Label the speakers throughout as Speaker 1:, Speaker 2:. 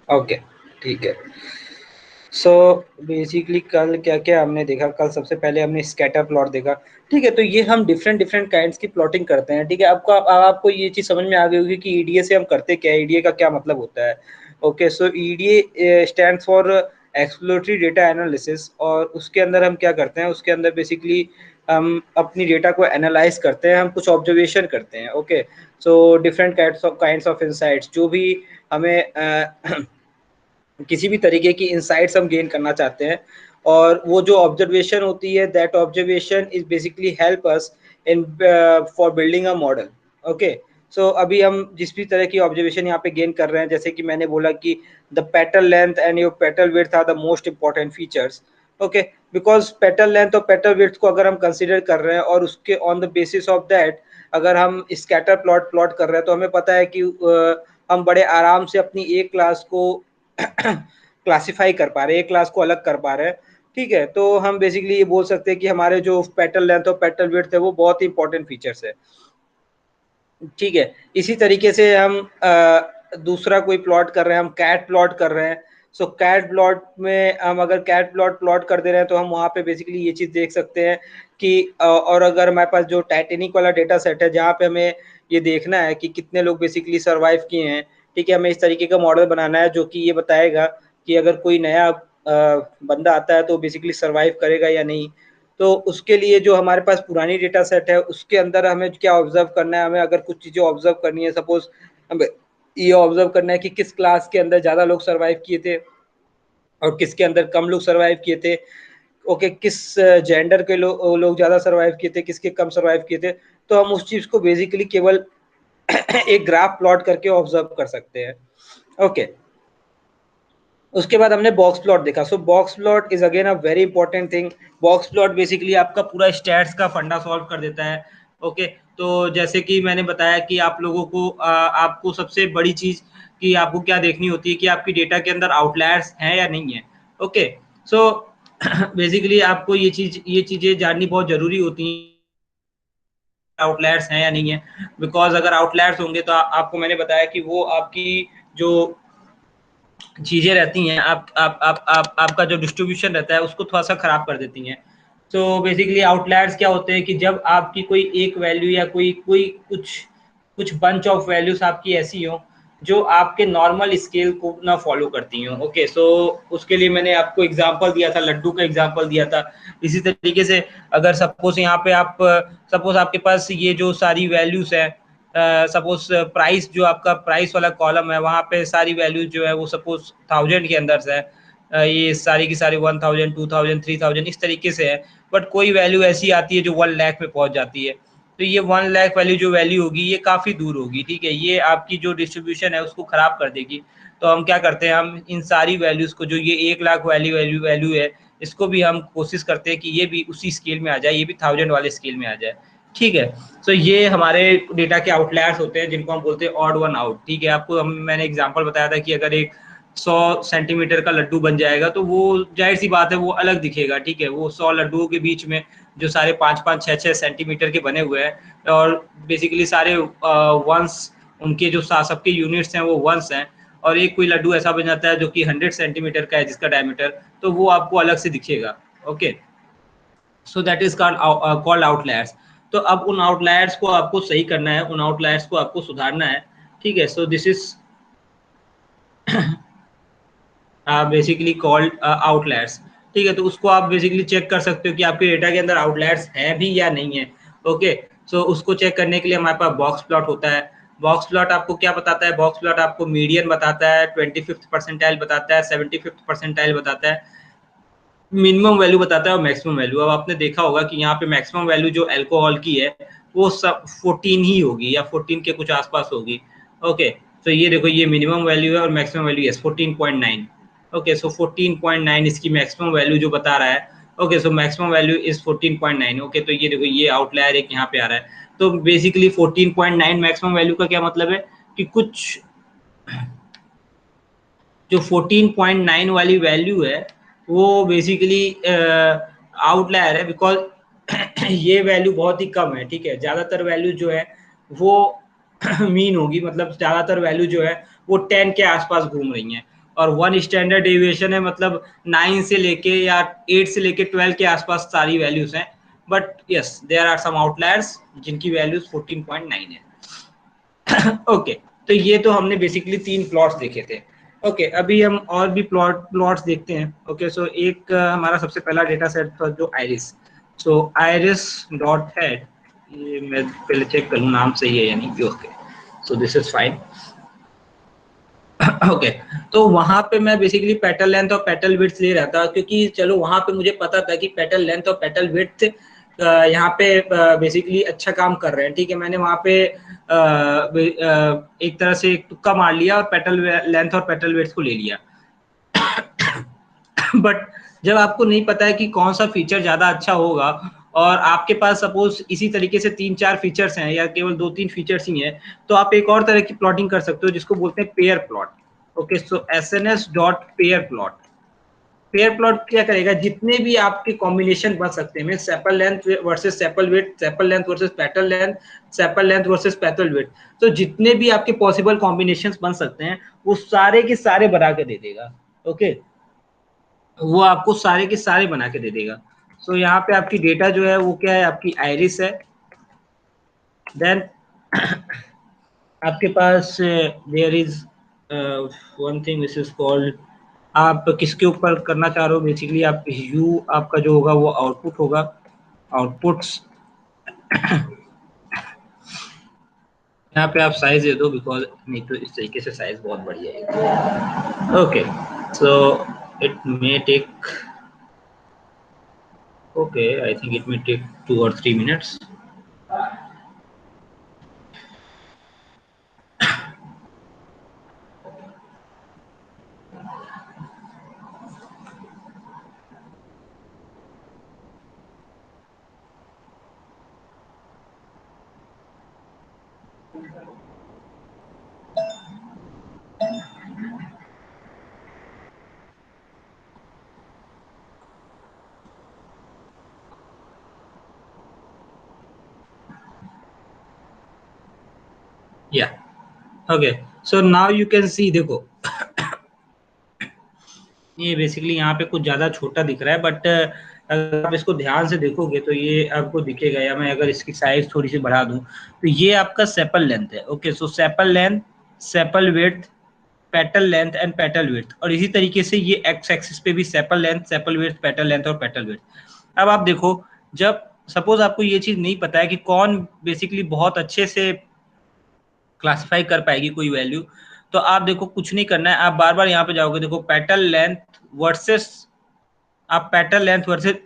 Speaker 1: Okay, ठीक है। So basically कल क्या क्या हमने देखा, कल सबसे पहले हमने स्कैटर प्लॉट देखा। ठीक है, तो ये हम डिफरेंट डिफरेंट काइंड्स की प्लॉटिंग करते हैं। ठीक है, आपको ये चीज़ समझ में आ गई होगी कि ईडीए से हम करते क्या है, ईडीए का क्या मतलब होता है। Okay, so EDA stands for exploratory data analysis, और उसके अंदर हम क्या करते हैं, उसके अंदर बेसिकली हम अपनी डेटा को एनालाइज करते हैं, हम कुछ ऑब्जर्वेशन करते हैं। Okay, so different kinds of insights, जो भी हमें किसी भी तरीके की इनसाइट्स हम गेन करना चाहते हैं, और वो जो ऑब्जर्वेशन होती है, that observation is basically help us in for building a model. Okay, so अभी हम जिस भी तरह की ऑब्जर्वेशन यहाँ पे गेन कर रहे हैं, जैसे कि मैंने बोला कि the petal length and your petal width are the most important features. Okay, because petal length और पेटल विड्थ को अगर हम कंसिडर कर रहे हैं, और उसके on the basis of that अगर हम स्कैटर प्लॉट कर रहे हैं, तो हमें पता है कि हम बड़े आराम से अपनी एक क्लास को क्लासिफाई कर पा रहे हैं, एक क्लास को अलग कर पा रहे हैं। ठीक है, तो हम बेसिकली ये बोल सकते हैं कि हमारे जो पेटल लेंथ और पेटल विड्थ है, वो बहुत ही इंपॉर्टेंट फीचर्स है। ठीक है, इसी तरीके से हम दूसरा कोई प्लॉट कर रहे हैं, हम कैट प्लॉट कर रहे हैं। सो कैट प्लॉट में हम अगर कैट प्लॉट कर दे रहे हैं, तो हम वहाँ पे बेसिकली ये चीज़ देख सकते हैं कि और अगर हमारे पास जो टाइटैनिक वाला डेटा सेट है, जहाँ पे हमें ये देखना है कि कितने लोग बेसिकली सर्वाइव किए हैं। ठीक है, हमें इस तरीके का मॉडल बनाना है जो कि ये बताएगा कि अगर कोई नया बंदा आता है तो बेसिकली सर्वाइव करेगा या नहीं। तो उसके लिए जो हमारे पास पुरानी डेटा सेट है, उसके अंदर हमें क्या ऑब्जर्व करना है, हमें अगर कुछ चीज़ें ऑब्जर्व करनी है, सपोज हमें ये ऑब्जर्व करना है कि किस क्लास के अंदर ज़्यादा लोग सर्वाइव किए थे और किसके अंदर कम लोग सर्वाइव किए थे। ओके, किस जेंडर के लोग ज़्यादा सर्वाइव किए थे, किसके कम सर्वाइव किए थे। तो हम उस चीज़ को बेसिकली केवल एक ग्राफ प्लॉट करके ऑब्जर्व कर सकते हैं। ओके, उसके बाद हमने बॉक्स प्लॉट देखा। सो box plot is again a very important thing. Box plot basically आपका पूरा स्टैट्स का फंडा सॉल्व कर देता है। ओके, तो जैसे कि मैंने बताया कि आप लोगों को आपको सबसे बड़ी चीज कि आपको क्या देखनी होती है कि आपकी डेटा के अंदर आउटलायर्स हैं या नहीं है। ओके, सो बेसिकली आपको ये चीजें जाननी बहुत जरूरी होती हैं, आउटलायर्स हैं या नहीं है। बिकॉज अगर आउटलायर्स होंगे तो आपको मैंने बताया कि वो आपकी जो चीजें रहती हैं, आपका जो डिस्ट्रीब्यूशन रहता है उसको थोड़ा सा खराब कर देती हैं। तो बेसिकली आउटलायर्स क्या होते हैं कि जब आपकी कोई एक वैल्यू या कोई कोई कुछ कुछ बंच ऑफ वैल्यूज आपकी ऐसी हो जो आपके नॉर्मल स्केल को ना फॉलो करती हो। ओके, सो उसके लिए मैंने आपको एग्जांपल दिया था, लड्डू का एग्जांपल दिया था। इसी तरीके से अगर सपोज यहाँ पे आप सपोज आपके पास ये जो सारी वैल्यूज है, सपोज प्राइस, जो आपका प्राइस वाला कॉलम है, वहाँ पे सारी वैल्यूज जो है वो सपोज 1000 के अंदर से है। ये सारी की सारी 1000, 2000, 3000 इस तरीके से है। बट कोई वैल्यू ऐसी आती है जो 1 लाख में पहुंच जाती है, तो ये 1 लाख वाली जो वैल्यू होगी ये काफ़ी दूर होगी। ठीक है, ये आपकी जो डिस्ट्रीब्यूशन है उसको ख़राब कर देगी। तो हम क्या करते हैं, हम इन सारी वैल्यूज़ को, जो ये 1 लाख वाली वैल्यू है, इसको भी हम कोशिश करते हैं कि ये भी उसी स्केल में आ जाए, ये भी 1000 वाले स्केल में आ जाए। ठीक है, तो ये हमारे डेटा के आउटलायर्स होते हैं जिनको हम बोलते हैं ऑड वन आउट। ठीक है, आपको मैंने एग्जांपल बताया था कि अगर एक 100 सेंटीमीटर का लड्डू बन जाएगा तो वो जाहिर सी बात है वो अलग दिखेगा। ठीक है, वो 100 लड्डुओं के बीच में जो सारे 5-5, 6-6 सेंटीमीटर के बने हुए हैं, और बेसिकली सारे वंस, उनके जो सबके यूनिट्स हैं वो वंस हैं, और एक कोई लड्डू ऐसा बन जाता है जो कि 100 सेंटीमीटर का है जिसका डायमीटर, तो वो आपको अलग से दिखेगा। Okay, so that is called outliers. तो अब उन आउटलायर्स को आपको सही करना है, उन आउटलायर्स को आपको सुधारना है। ठीक है, so this is basically called outliers. ठीक है, तो उसको आप बेसिकली चेक कर सकते हो कि आपके डेटा के अंदर आउटलायर्स हैं भी या नहीं है। ओके, सो उसको चेक करने के लिए हमारे पास बॉक्स प्लॉट होता है। बॉक्स प्लॉट आपको क्या बताता है, बॉक्स प्लॉट आपको मीडियन बताता है, 25th परसेंटाइल बताता है, 75th परसेंटाइल बताता है, मिनिमम वैल्यू बताता है और मैक्सिमम वैल्यू। अब आपने देखा होगा कि यहाँ पे मैक्सिमम वैल्यू जो अल्कोहल की है वो सब 14 ही होगी या 14 के कुछ आसपास होगी। ओके, तो ये देखो, ये मिनिमम वैल्यू है और मैक्सिमम वैल्यू है 14.9। ओके, सो 14.9 इसकी मैक्सिमम वैल्यू जो बता रहा है। Okay, so maximum value is 14.9। Okay, तो ये देखो, ये आउटलायर एक यहाँ पे आ रहा है। तो बेसिकली 14.9 मैक्सिमम वैल्यू का क्या मतलब है कि कुछ जो 14.9 वाली वैल्यू है वो बेसिकली आउटलायर है, बिकॉज ये वैल्यू बहुत ही कम है। ठीक है, ज्यादातर वैल्यू जो है वो मीन होगी, मतलब ज्यादातर वैल्यू जो है वो 10 के आसपास घूम रही हैं, और 1 स्टैंडर्ड डेविएशन है, मतलब 9 से लेके या 8 से लेके 12 के आसपास सारी वैल्यूज हैं। But yes, there are some outliers जिनकी वैल्यूज 14.9 है। ओके, तो ये तो हमने बेसिकली 3 प्लॉट्स देखे थे। ओके, अभी हम और भी प्लॉट्स देखते हैं। ओके, सो एक हमारा सबसे पहला डेटा सेट था जो आयरिस। सो आयरिस डॉट हेड, ये मैं पहले चेक करूँ नाम सही है या नहीं। Okay, so this is fine. Okay, तो वहां पे मैं बेसिकली पेटल लेंथ और पेटल विड्थ ले रहा था, क्योंकि चलो वहां पे मुझे पता था कि पेटल लेंथ और पेटल विड्थ यहाँ पे बेसिकली अच्छा काम कर रहे हैं। ठीक है, मैंने वहां पे एक तरह से एक तुक्का मार लिया और पेटल लेंथ और पेटल विड्थ को ले लिया। बट जब आपको नहीं पता है कि कौन सा फीचर ज्यादा अच्छा होगा, और आपके पास सपोज इसी तरीके से 3-4 फीचर्स हैं या केवल 2-3 फीचर्स ही हैं, तो आप एक और तरह की प्लॉटिंग कर सकते हो जिसको बोलते हैं pair plot. Okay, so SNS dot pair plot. Pair plot क्या करेगा, जितने भी आपके कॉम्बिनेशन बन सकते हैं, sepal length versus sepal width, sepal length versus petal length, sepal length versus petal width, तो जितने भी आपके पॉसिबल कॉम्बिनेशंस बन सकते हैं वो सारे के सारे बना के दे देगा। ओके, वो आपको सारे के सारे बना के दे देगा। सो यहाँ पे आपकी डेटा जो है वो क्या है, आपकी आयरिस है। देन आपके पास there is one thing which is called, आप किसके ऊपर करना चाह रहे हो, बेसिकली आप यू आपका जो होगा वो आउटपुट होगा, आउटपुट्स। यहाँ पे आप साइज दे दो, बिकॉज नहीं तो इस तरीके से साइज बहुत बढ़िया है। Okay, so it may take, okay, I think it may take 2 or 3 minutes। या okay, so now you can see, देखो ये बेसिकली यहाँ पे कुछ ज्यादा छोटा दिख रहा है, बट अगर आप इसको ध्यान से देखोगे तो ये आपको दिखेगा। या मैं अगर इसकी साइज थोड़ी सी बढ़ा दूं तो ये आपका सेपल लेंथ है। Okay, so sepal length, sepal width, petal length and petal width, और इसी तरीके से ये एक्स एक्सिस पे भी sepal length, sepal width, petal length और पेटल विड्थ। अब आप देखो, जब सपोज आपको ये चीज नहीं पता है कि कौन बेसिकली बहुत अच्छे से क्लासिफाई कर पाएगी कोई वैल्यू, तो आप देखो कुछ नहीं करना है, आप बार बार यहाँ पे जाओगे, देखो पेटल लेंथ वर्सेस, आप petal length versus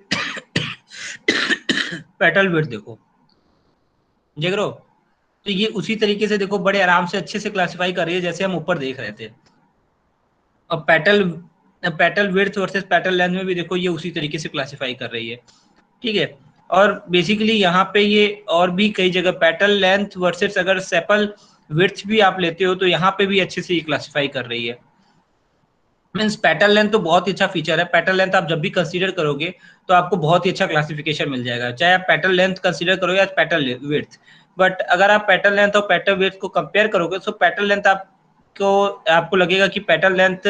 Speaker 1: petal width देखो, देख रहे हो, तो ये उसी तरीके से देखो बड़े आराम से अच्छे से क्लासिफाई कर रही है जैसे हम ऊपर देख रहे थे। और petal petal width versus petal length में भी देखो ये उसी तरीके से क्लासिफाई कर रही है। ठीक है, और बेसिकली यहाँ पे ये और भी कई जगह पेटल लेंथ वर्सेस अगर सेपल विड्थ भी आप लेते हो तो यहाँ पे भी अच्छे से ये क्लासिफाई कर रही है। मीन्स पेटल लेंथ तो बहुत ही अच्छा फीचर है। पेटल लेंथ आप जब भी कंसीडर करोगे तो आपको बहुत ही अच्छा क्लासिफिकेशन मिल जाएगा, चाहे आप पेटल लेंथ कंसीडर करो या पेटल विड्थ। बट अगर आप पेटल लेंथ और पेटल विड्थ को कंपेयर करोगे तो पेटल लेंथ आपको आपको लगेगा कि पेटल लेंथ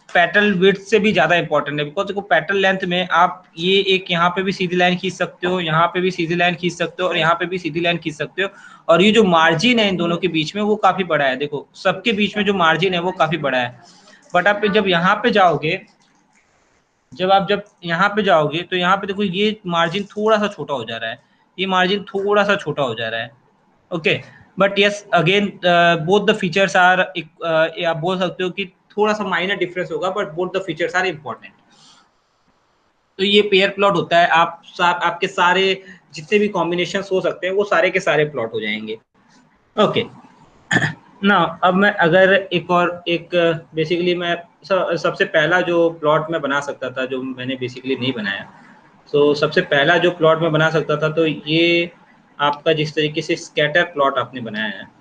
Speaker 1: पेटल विड्थ से भी ज्यादा इंपॉर्टेंट है। बिकॉज देखो पेटल लेंथ में आप ये एक यहाँ पे भी सीधी लाइन खींच सकते हो, यहाँ पे भी सीधी लाइन खींच सकते हो, और यहाँ पे भी सीधी लाइन खींच सकते हो। और ये जो मार्जिन है इन दोनों के बीच में वो काफी बड़ा है, देखो सबके बीच में जो मार्जिन है वो काफी बड़ा है। बट आप जब यहाँ पे जाओगे, जब यहाँ पे जाओगे तो यहाँ पे देखो ये मार्जिन थोड़ा सा छोटा हो जा रहा है, ये मार्जिन थोड़ा सा छोटा हो जा रहा है। Okay, but yes again both the features are, आप बोल सकते हो कि थोड़ा सा माइनर डिफरेंस होगा, but both the features are important. तो ये पेयर प्लॉट होता है, आपके सारे जितने भी कॉम्बिनेशन हो सकते हैं वो सारे के सारे प्लॉट हो जाएंगे। ओके, ना अब मैं अगर एक और एक बेसिकली मैं सबसे पहला जो प्लॉट मैं बना सकता था जो मैंने बेसिकली नहीं बनाया, तो सबसे पहला जो प्लॉट मैं बना सकता था तो ये आपका जिस तरीके से स्कैटर प्लॉट आपने बनाया है,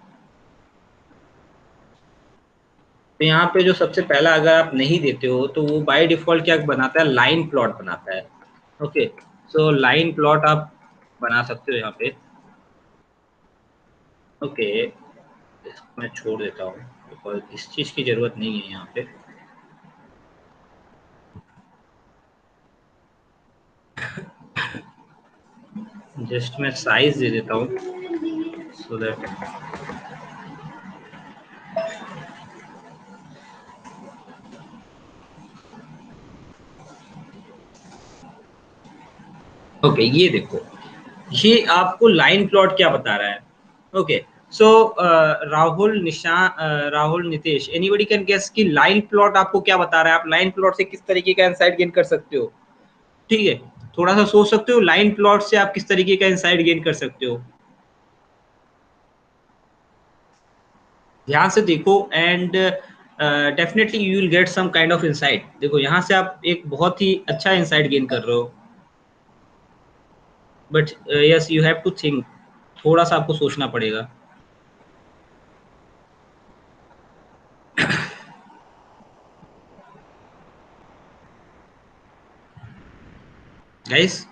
Speaker 1: तो यहाँ पे जो सबसे पहला अगर आप नहीं देते हो तो वो बाय डिफॉल्ट क्या बनाता है, लाइन प्लॉट बनाता है। ओके, सो लाइन प्लॉट आप बना सकते हो यहाँ पे। ओके, मैं छोड़ देता हूँ बिकॉज इस चीज की जरूरत नहीं है यहाँ पे। जस्ट मैं साइज दे देता हूँ सो दैट ओके ये देखो, ये आपको लाइन प्लॉट क्या बता रहा है। Okay so Rahul Rahul Nitesh anybody can guess कि लाइन प्लॉट आपको क्या बता रहा है, आप लाइन प्लॉट से किस तरीके का इंसाइट गेन कर सकते हो। ठीक है, थोड़ा सा सोच सकते हो लाइन प्लॉट से आप किस तरीके का इंसाइट गेन कर सकते हो। ध्यान से देखो and definitely you will get some kind of insight. देखो यहाँ से आप एक बहुत ही अच्छा इंसाइट गेन कर रहे हो, but yes you have to think, थोड़ा सा आपको सोचना पड़ेगा गाइस।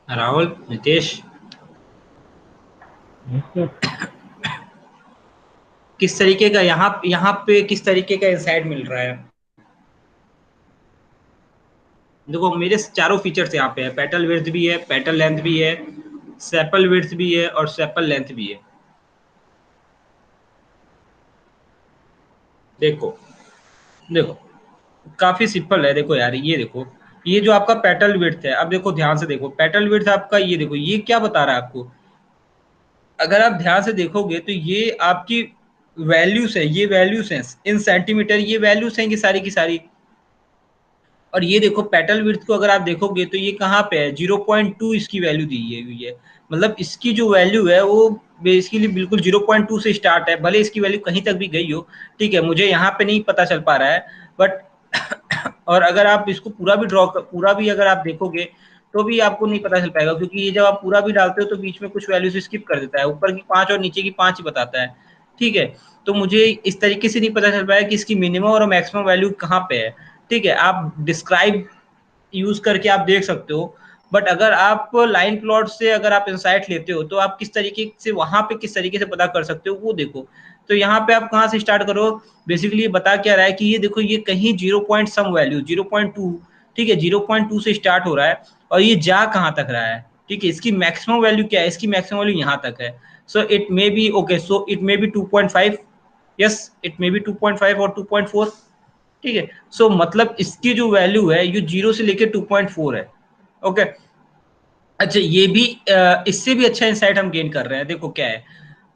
Speaker 1: राहुल नितेश किस तरीके का यहाँ यहाँ पे किस तरीके का इंसाइट मिल रहा है। देखो मेरे चारों फीचर्स यहाँ पे है, पेटल विड्थ भी है, पेटल लेंथ भी है, सेपल विड्थ भी है और सेपल लेंथ भी है। देखो देखो काफी सिंपल है, देखो यार ये देखो, ये जो आपका पेटल विड्थ है, अब देखो ध्यान से देखो पेटल विड्थ आपका, ये देखो ये क्या बता रहा है आपको। अगर आप ध्यान से देखोगे तो ये आपकी वैल्यूज है, ये वैल्यूज हैं इन सेंटीमीटर, ये वैल्यूज हैं कि सारी की सारी। और ये देखो पेटल विड्थ को अगर आप देखोगे तो ये कहाँ पे है, 0.2 इसकी वैल्यू दी है हुई है। मतलब इसकी जो वैल्यू है वो बेसिकली बिल्कुल 0.2 से स्टार्ट है, भले इसकी वैल्यू कहीं तक भी गई हो। ठीक है, मुझे यहाँ पे नहीं पता चल पा रहा है बट और अगर आप इसको पूरा भी पूरा भी अगर आप देखोगे तो भी आपको नहीं पता चल पाएगा, क्योंकि ये जब आप पूरा भी डालते हो तो बीच में कुछ वैल्यूज स्किप कर देता है, ऊपर की 5 और नीचे की 5 ही बताता है। ठीक है, तो मुझे इस तरीके से नहीं पता चल पाया कि इसकी मिनिमम और मैक्सिमम वैल्यू कहाँ पे है। ठीक है, आप डिस्क्राइब यूज करके आप देख सकते हो, बट अगर आप लाइन प्लॉट से अगर आप इंसाइट लेते हो तो आप किस तरीके से वहां पे किस तरीके से पता कर सकते हो वो देखो। तो यहाँ पे आप कहाँ से स्टार्ट करो, बेसिकली ये बता क्या रहा है कि ये देखो ये कहीं 0 पॉइंट सम वैल्यू 0.2, ठीक है 0.2 से स्टार्ट हो रहा है और ये जा कहाँ तक रहा है। ठीक है, इसकी मैक्सिमम वैल्यू क्या है, इसकी मैक्सिमम वैल्यू यहाँ तक है। सो it may B okay, so it may B 2.5, yes it may B 2.5 और 2.4। ठीक है, सो मतलब इसकी जो वैल्यू है ये 0 से लेकर 2.4 है। ओके, अच्छा ये भी इससे भी अच्छा इंसाइट हम गेन कर रहे हैं, देखो क्या है।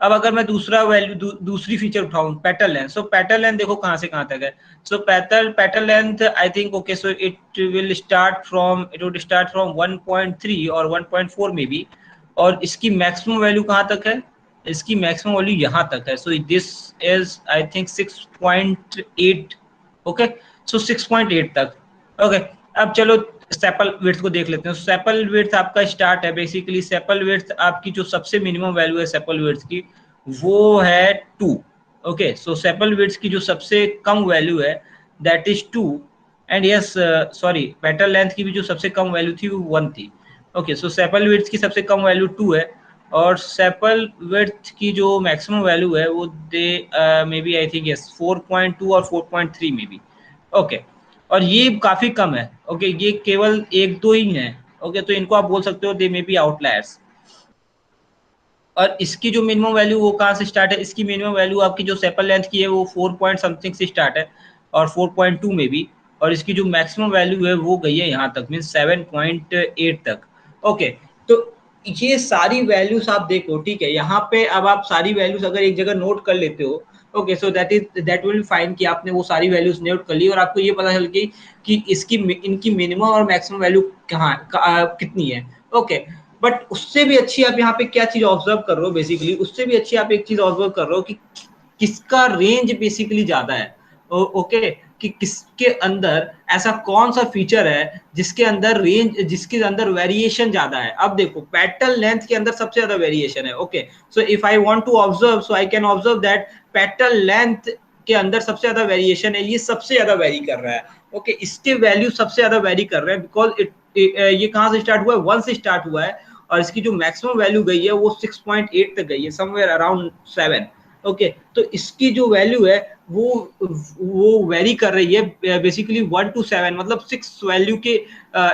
Speaker 1: अब अगर मैं दूसरा वैल्यू दूसरी फीचर उठाऊं petal length, so petal length देखो कहां से कहां तक है। So petal length I think okay, so it would start from 1.3 और 1.4 में भी, और इसकी मैक्सिमम वैल्यू कहां तक है, इसकी मैक्सिमम वैल्यू यहां तक है। So this is I think 6.8। Okay, so 6.8 तक। ओके, अब चलो सेपल विड्थ को देख लेते हैं। सेपल विड्थ आपका स्टार्ट है, बेसिकली सेपल विड्थ आपकी जो सबसे मिनिमम वैल्यू है सेपल विड्थ की वो है 2। ओके, सो सेपल विड्थ की जो सबसे कम वैल्यू है that is 2। And yes sorry, petal length की भी जो सबसे कम वैल्यू थी वो 1 थी। ओके, सो सेपल विड्थ की सबसे कम वैल्यू 2 है और सेपल विड्थ की जो मैक्सिमम वैल्यू है वो they may be I think yes 4.2 और 4.3 में भी। ओके, और ये काफी कम है। ओके, ये केवल एक दो ही हैं। ओके, तो इनको आप बोल सकते हो दे मे बी आउटलायर्स। और इसकी जो मिनिमम वैल्यू वो कहाँ से स्टार्ट है, इसकी मिनिमम वैल्यू आपकी जो सेपल लेंथ की है वो 4 पॉइंट समथिंग से स्टार्ट है और 4.2 में भी, और इसकी जो मैक्सिमम वैल्यू है वो गई है यहाँ तक, मीन 7.8 तक। ओके, तो ये सारी वैल्यूज आप देखो। ठीक है, यहाँ पे अब आप सारी वैल्यूज अगर एक जगह नोट कर लेते हो, okay, so that will fine कि आपने वो सारी वैल्यूज नोट कर ली और आपको ये पता चल गई कि इसकी इनकी मिनिमम और मैक्सिमम वैल्यू कितनी है। ओके, बट उससे भी अच्छी आप यहाँ पे क्या चीज ऑब्जर्व कर रहे हो, बेसिकली उससे भी अच्छी आप एक चीज ऑब्जर्व कर रहे हो कि किसका रेंज बेसिकली ज्यादा है। ओके,
Speaker 2: कि किसके अंदर ऐसा कौन सा फीचर है जिसके अंदर जिसके अंदर वेरिएशन ज्यादा है। अब देखो पेटल लेंथ के अंदर सबसे ज्यादा वेरिएशन है। Okay, so if I want to observe, so I can observe that petal length के अंदर सबसे ज्यादा वेरिएशन है, ये सबसे ज्यादा वेरी कर रहा है। ओके, इसके वैल्यू सबसे ज्यादा वेरी कर रहे हैं बिकॉज ये कहां से स्टार्ट हुआ है, 1 से स्टार्ट हुआ है और इसकी जो मैक्सिमम वैल्यू गई है वो 6.8 तक गई है, समवेयर अराउंड 7। ओके, तो इसकी जो वैल्यू है वो वेरी कर रही है बेसिकली 1 to 7, मतलब 6 वैल्यू के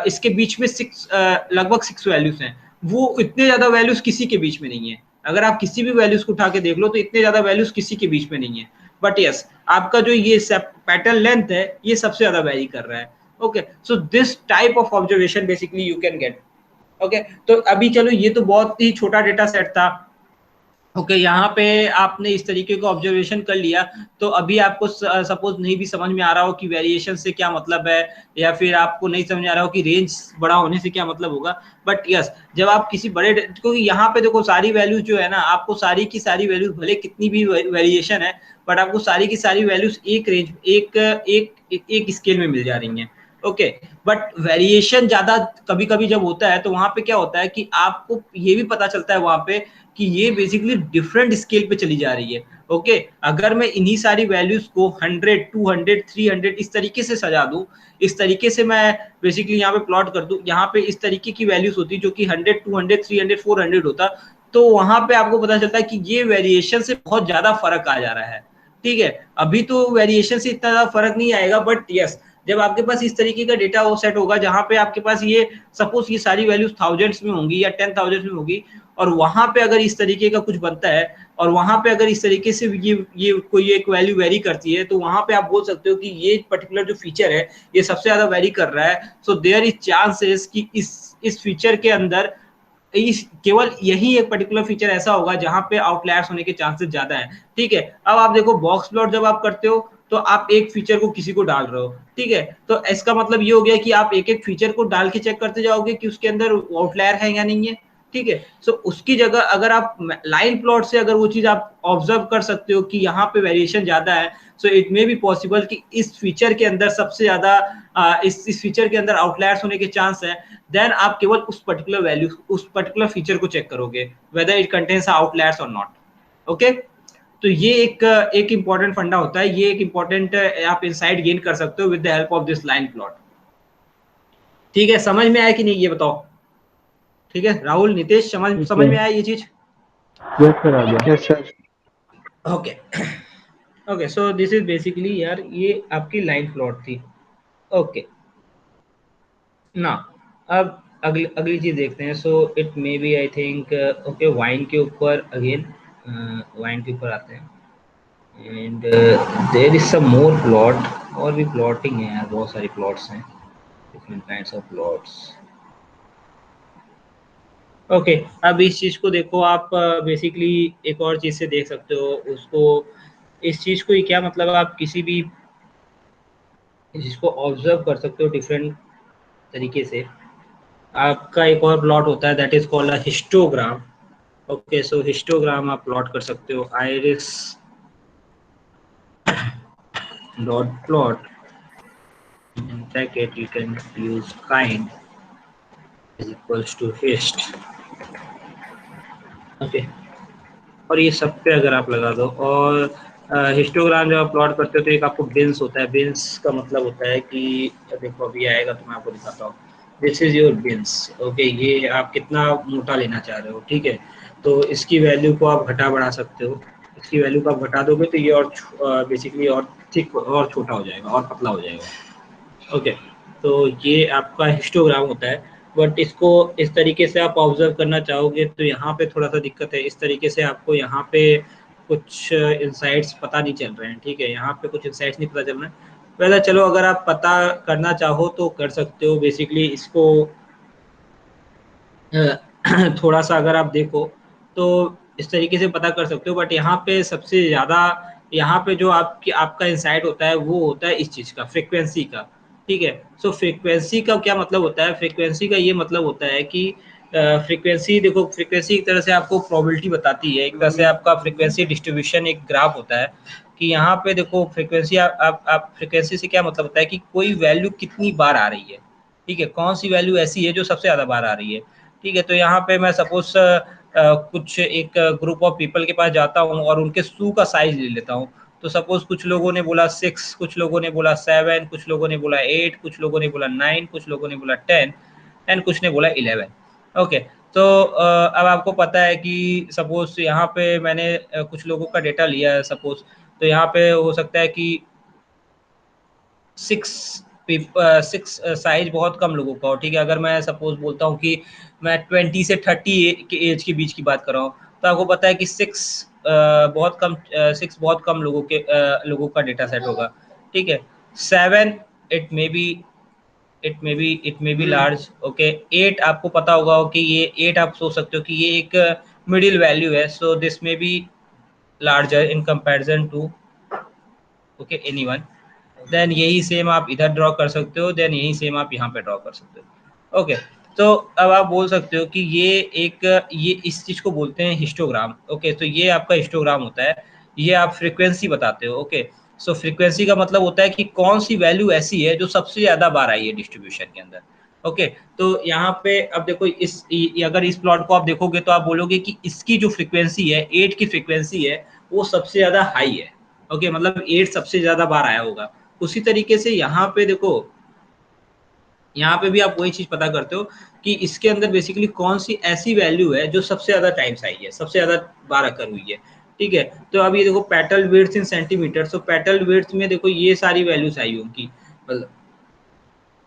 Speaker 2: इसके बीच में 6 लगभग 6 वैल्यूज हैं। वो इतने ज्यादा वैल्यूज किसी के बीच में नहीं है। अगर आप किसी भी वैल्यूज को उठा के देख लो तो इतने ज्यादा वैल्यूज किसी के बीच में नहीं है। बट यस, आपका जो ये पैटर्न लेंथ है ये सबसे ज्यादा वेरी कर रहा है। Okay, so this type of observation basically you can get. Okay, तो अभी चलो ये तो बहुत ही छोटा डेटा सेट था। ओके, यहाँ पे आपने इस तरीके का ऑब्जर्वेशन कर लिया, तो अभी आपको सपोज नहीं भी समझ में आ रहा हो कि वेरिएशन से क्या मतलब है, या फिर आपको नहीं समझ में आ रहा हो कि रेंज बड़ा होने से क्या मतलब होगा। बट यस, जब आप किसी बड़े, क्योंकि यहाँ पे देखो सारी वैल्यूज जो है ना, आपको सारी की सारी वैल्यूज भले कितनी भी वेरिएशन है, बट आपको सारी की सारी वैल्यूज एक रेंज एक एक एक, एक स्केल में मिल जा रही हैं। ओके, बट वेरिएशन ज्यादा कभी कभी जब होता है तो वहां पे क्या होता है कि आपको ये भी पता चलता है वहां पे कि ये बेसिकली डिफरेंट स्केल पे चली जा रही है। ओके, अगर मैं इन्हीं सारी वैल्यूज को 100, 200, 300 इस तरीके से सजा दूं, इस तरीके से मैं बेसिकली यहाँ पे प्लॉट कर दूं, यहाँ पे इस तरीके की वैल्यूज होती जो कि 100, 200, 300, 400 होता, तो वहां पे आपको पता चलता है कि ये वेरिएशन से बहुत ज्यादा फर्क आ जा रहा है। ठीक है, अभी तो वेरिएशन से इतना ज्यादा फर्क नहीं आएगा, बट यस, जब आपके पास इस तरीके का डेटा वो सेट होगा जहां पे आपके पास ये सपोज ये सारी वैल्यूज थाउजेंड्स में होंगी या 10,000 में होगी, और वहां पे अगर इस तरीके का कुछ बनता है, और वहां पे अगर इस तरीके से ये कोई एक वैल्यू वेरी करती है, तो वहां पे आप बोल सकते हो कि ये पर्टिकुलर जो फीचर है ये सबसे ज्यादा वेरी कर रहा है। सो देयर इज चांसेस कि इस फीचर के अंदर केवल यही एक पर्टिकुलर फीचर ऐसा होगा जहां पे आउटलायर्स होने के चांसेस ज्यादा है। ठीक है, अब आप देखो बॉक्स प्लॉट जब आप करते हो तो आप एक फीचर को किसी को डाल रहे हो। ठीक है, तो इसका मतलब ये हो गया कि आप एक एक फीचर को डाल के चेक करते जाओगे कि उसके अंदर आउटलायर है या नहीं है। ठीक है, सो उसकी जगह अगर आप लाइन प्लॉट से अगर वो चीज आप ऑब्जर्व कर सकते हो कि यहाँ पे वेरिएशन ज्यादा है, सो इट मे बी पॉसिबल कि इस फीचर के अंदर सबसे ज्यादा इस फीचर के अंदर आउटलायर्स होने के चांस है। देन आप केवल उस पर्टिकुलर वैल्यू उस पर्टिकुलर फीचर को चेक करोगे वेदर इट कंटेन्स आउटलायर्स और नॉट। ओके, तो ये एक इंपॉर्टेंट फंडा होता है, ये एक इंपॉर्टेंट आप इनसाइट गेन कर सकते हो with the help of this line plot. ठीक है, समझ में आया कि नहीं ये बताओ। ठीक है राहुल, नितेश, समझ में आया ये चीज?
Speaker 3: यस सर, आ गया।
Speaker 4: Yes sir.
Speaker 2: Okay okay, so this is basically यार ये आपकी लाइन प्लॉट थी। ओके ना, अब अगली अगली चीज देखते हैं। So it may be I think okay, wine के ऊपर अगेन, वाइन के ऊपर आते हैं and there is some more plot, और भी प्लॉटिंग है यार, बहुत सारी प्लॉट्स हैं, different kinds of plots. Okay, अब इस चीज को देखो आप, बेसिकली एक और चीज से देख सकते हो उसको, इस चीज को ही क्या मतलब, आप किसी भी इस चीज को ऑब्जर्व कर सकते हो डिफरेंट तरीके से। आपका एक और प्लॉट होता है that is called a histogram. Okay, so histogram आप प्लॉट कर सकते हो, iris dot plot in bracket you can use kind is equals to hist। Okay, और ये सब पे अगर आप लगा दो, और हिस्टोग्राम जब आप प्लॉट करते हो तो एक आपको बिन्स होता है। बिन्स का मतलब होता है कि देखो अभी आएगा तो मैं आपको दिखाता हूँ। This is your beans. Okay, ये आप कितना मोटा लेना चाह रहे हो। ठीक है, तो इसकी वैल्यू को आप घटा बढ़ा सकते हो। इसकी वैल्यू को आप घटा दोगे तो ये और बेसिकली और थिक और छोटा हो जाएगा और पतला हो जाएगा। ओके, तो ये आपका हिस्टोग्राम होता है। बट इसको इस तरीके से आप ऑब्जर्व करना चाहोगे तो यहाँ पे थोड़ा सा दिक्कत है। इस तरीके से आपको यहाँ पे कुछ इंसाइट्स पता नहीं चल रहे हैं। ठीक है, यहाँ पे कुछ इंसाइट्स नहीं पता चल रहे हैं। वैसे चलो, अगर आप पता करना चाहो तो कर सकते हो। बेसिकली इसको थोड़ा सा अगर आप देखो तो इस तरीके से पता कर सकते हो। बट यहाँ पे सबसे ज़्यादा, यहाँ पे जो आपका इंसाइट होता है वो होता है इस चीज़ का, फ्रिक्वेंसी का। ठीक है, सो फ्रीक्वेंसी का क्या मतलब होता है? फ्रीक्वेंसी का ये मतलब होता है कि फ्रीक्वेंसी देखो, फ्रीक्वेंसी एक तरह से आपको प्रोबेबिलिटी बताती है, एक तरह से आपका फ्रीक्वेंसी डिस्ट्रीब्यूशन एक ग्राफ होता है कि यहाँ पे देखो फ्रीक्वेंसी आप फ्रीक्वेंसी से क्या मतलब होता है कि कोई वैल्यू कितनी बार आ रही है, ठीक है, कौन सी वैल्यू ऐसी है जो सबसे ज़्यादा बार आ रही है, ठीक है। तो यहाँ पे मैं सपोज कुछ एक ग्रुप ऑफ पीपल के पास जाता हूँ और उनके शू का साइज ले लेता हूँ। तो सपोज कुछ लोगों ने बोला 6, कुछ लोगों ने बोला 7, कुछ लोगों ने बोला 8, कुछ लोगों ने बोला 9, कुछ लोगों ने बोला 10 एंड कुछ ने बोला 11। ओके, तो अब आपको पता है कि सपोज यहाँ पे मैंने कुछ लोगों का डेटा लिया है सपोज, तो यहाँ पे हो सकता है कि 6 साइज बहुत कम लोगों का हो, ठीक है। अगर मैं सपोज बोलता हूँ कि मैं 20 से 30 के एज के बीच की बात कर रहा हूँ, तो आपको पता है कि 6 बहुत कम लोगों का डेटा सेट होगा, ठीक है। 7 it may be it may B large, okay. 8 आपको पता होगा कि ये 8 आप सोच सकते हो कि ये एक मिडिल वैल्यू है, so this may be larger in comparison to okay anyone. Then यही सेम आप इधर ड्रॉ कर सकते हो, देन यही सेम आप यहाँ पे ड्रॉ कर सकते हो, ओके। तो अब आप बोल सकते हो कि ये इस चीज को बोलते हैं हिस्टोग्राम, ओके। तो ये आपका हिस्टोग्राम होता है, ये आप फ्रीक्वेंसी बताते हो, ओके। सो फ्रीक्वेंसी का मतलब होता है कि कौन सी वैल्यू ऐसी है जो सबसे ज्यादा बार आई है डिस्ट्रीब्यूशन के अंदर, ओके। तो यहाँ पे अब देखो अगर इस प्लॉट को आप देखोगे तो आप बोलोगे कि इसकी जो फ्रीक्वेंसी है, 8 की फ्रीक्वेंसी है, वो सबसे ज्यादा हाई है, ओके। मतलब 8 सबसे ज्यादा बार आया होगा। उसी तरीके से यहाँ पे देखो, यहाँ पे भी आप वही चीज पता करते हो कि इसके अंदर बेसिकली कौन सी ऐसी वैल्यू है जो सबसे ज्यादा टाइम्स आई है, सबसे ज्यादा बार अकर हुई है, ठीक है। तो अब ये देखो पेटल विड्थ इन सेंटीमीटर, तो पेटल विड्थ में देखो ये सारी वैल्यूज आई होंगी,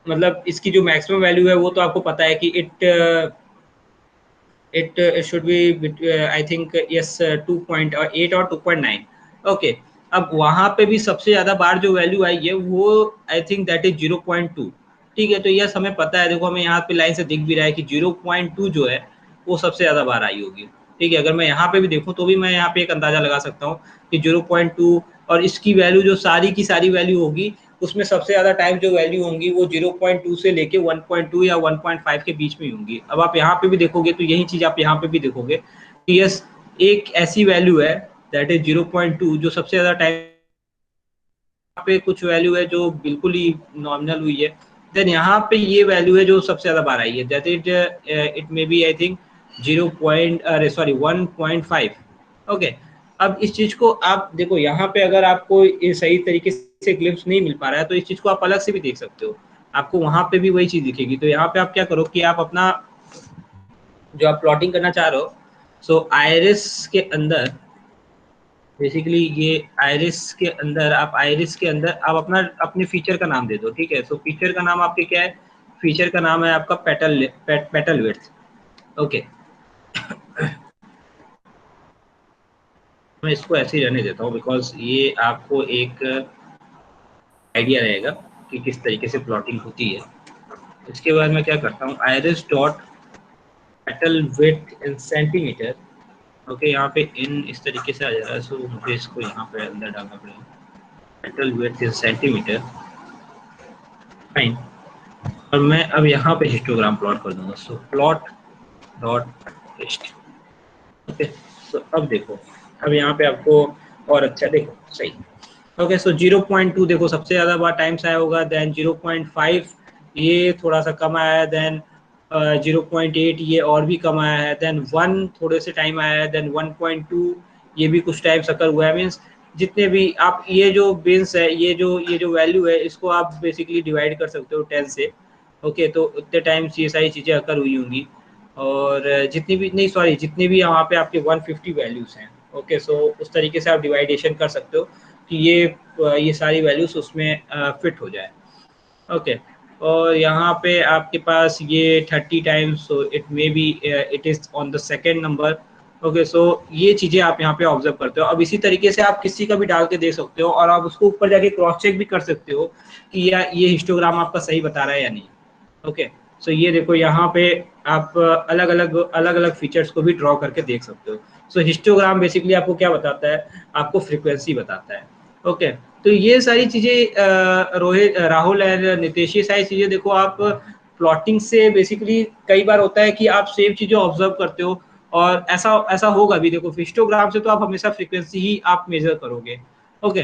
Speaker 2: मतलब इसकी जो मैक्सिमम वैल्यू है वो तो आपको पता है कि it should be I think yes 2.8 और 2.9, ओके। अब वहां पे भी सबसे ज्यादा बार जो वैल्यू आई है वो आई थिंक दैट इज 0.2, ठीक है। तो यस हमें पता है, देखो हमें यहाँ पे लाइन से दिख भी रहा है कि 0.2 जो है वो सबसे ज्यादा बार आई होगी, ठीक है। अगर मैं यहाँ पे भी देखूँ तो भी मैं यहाँ पे एक अंदाजा लगा सकता हूँ कि 0.2, और इसकी वैल्यू जो सारी की सारी वैल्यू होगी उसमें सबसे ज्यादा टाइम जो वैल्यू होंगी वो 0.2 से लेके 1.2 या 1.5 के बीच में ही होंगी। अब आप यहाँ पे भी देखोगे तो यही चीज आप यहाँ पे भी देखोगे कि यस एक ऐसी वैल्यू है दैट इज 0.2 जो सबसे ज्यादा टाइम पे कुछ वैल्यू है जो बिल्कुल ही नॉमिनल हुई है, देन यहाँ पे ये वैल्यू है जो सबसे ज्यादा बार आई है, that is it may be I think 1.5, okay. अब इस चीज को आप देखो, यहाँ पे अगर आपको ये सही तरीके से ग्लिम्स नहीं मिल पा रहा है तो इस चीज को आप अलग से भी देख सकते हो, आपको वहां पे भी वही चीज दिखेगी। तो यहाँ पे आप क्या करो कि आप अपना जो आप प्लॉटिंग करना चाह रहे हो, सो आयरिस के अंदर बेसिकली ये आइरिस के अंदर आप अपना अपने फीचर का नाम दे दो, ठीक है। सो फीचर का नाम आपके क्या है, फीचर का नाम है आपका पेटल विड्थ, ओके। मैं इसको ऐसे ही रहने देता हूँ बिकॉज ये आपको एक आइडिया रहेगा कि किस तरीके से प्लॉटिंग होती है। इसके बाद मैं क्या करता हूँ, आइरिस डॉट पेटल विड्थ इन सेंटीमीटर, ओके। यहाँ पे इन इस तरीके से आ जा रहा है, सो मुझे इसको यहाँ पे अंदर डालना पड़ेगा, पेटल विड्थ इन सेंटीमीटर, फाइन। और मैं अब यहाँ पे हिस्टोग्राम प्लॉट कर दूंगा, सो प्लॉट डॉट हिस्ट, ओके। सो अब देखो, अब यहाँ पे आपको और अच्छा देखो सही, ओके। सो 0.2 देखो सबसे ज्यादा बार टाइम्स आया होगा, देन 0.5 ये थोड़ा सा कम आया है, देन 0.8 ये और भी कम आया है, देन 1 थोड़े से टाइम आया है, देन 1.2 ये भी कुछ टाइम सकर हुआ है। मीन्स जितने भी आप ये जो बेस है, ये जो वैल्यू है, इसको आप बेसिकली डिवाइड कर सकते हो 10 से, ओके। तो उतने टाइम्स ये सारी चीज़ें अकर हुई होंगी, और जितनी भी नहीं सॉरी जितने भी यहाँ पे आपके 150 वैल्यूज हैं, ओके। सो उस तरीके से आप डिवाइडेशन कर सकते हो कि ये सारी वैल्यूज उसमें फिट हो जाए, ओके। और यहाँ पे आपके पास ये 30 times, so it may be it is on the second number, okay. So ये चीज़ें आप यहाँ पे ऑब्जर्व करते हो। अब इसी तरीके से आप किसी का भी डाल के देख सकते हो और आप उसको ऊपर जाके क्रॉस चेक भी कर सकते हो कि ये हिस्टोग्राम आपका सही बता रहा है या नहीं, ओके। सो ये देखो यहाँ पे आप अलग अलग फीचर्स को भी ड्रॉ करके देख सकते हो। सो हिस्टोग्राम बेसिकली आपको क्या बताता है, आपको फ्रीक्वेंसी बताता है, ओके। तो ये सारी चीजें रोहित राहुल और नितेश, ये सारी चीजें देखो आप प्लॉटिंग से बेसिकली कई बार होता है कि आप सेम चीजें ऑब्जर्व करते हो, और ऐसा ऐसा होगा भी। देखो हिस्टोग्राम से तो आप हमेशा फ्रीक्वेंसी ही आप मेजर करोगे, ओके।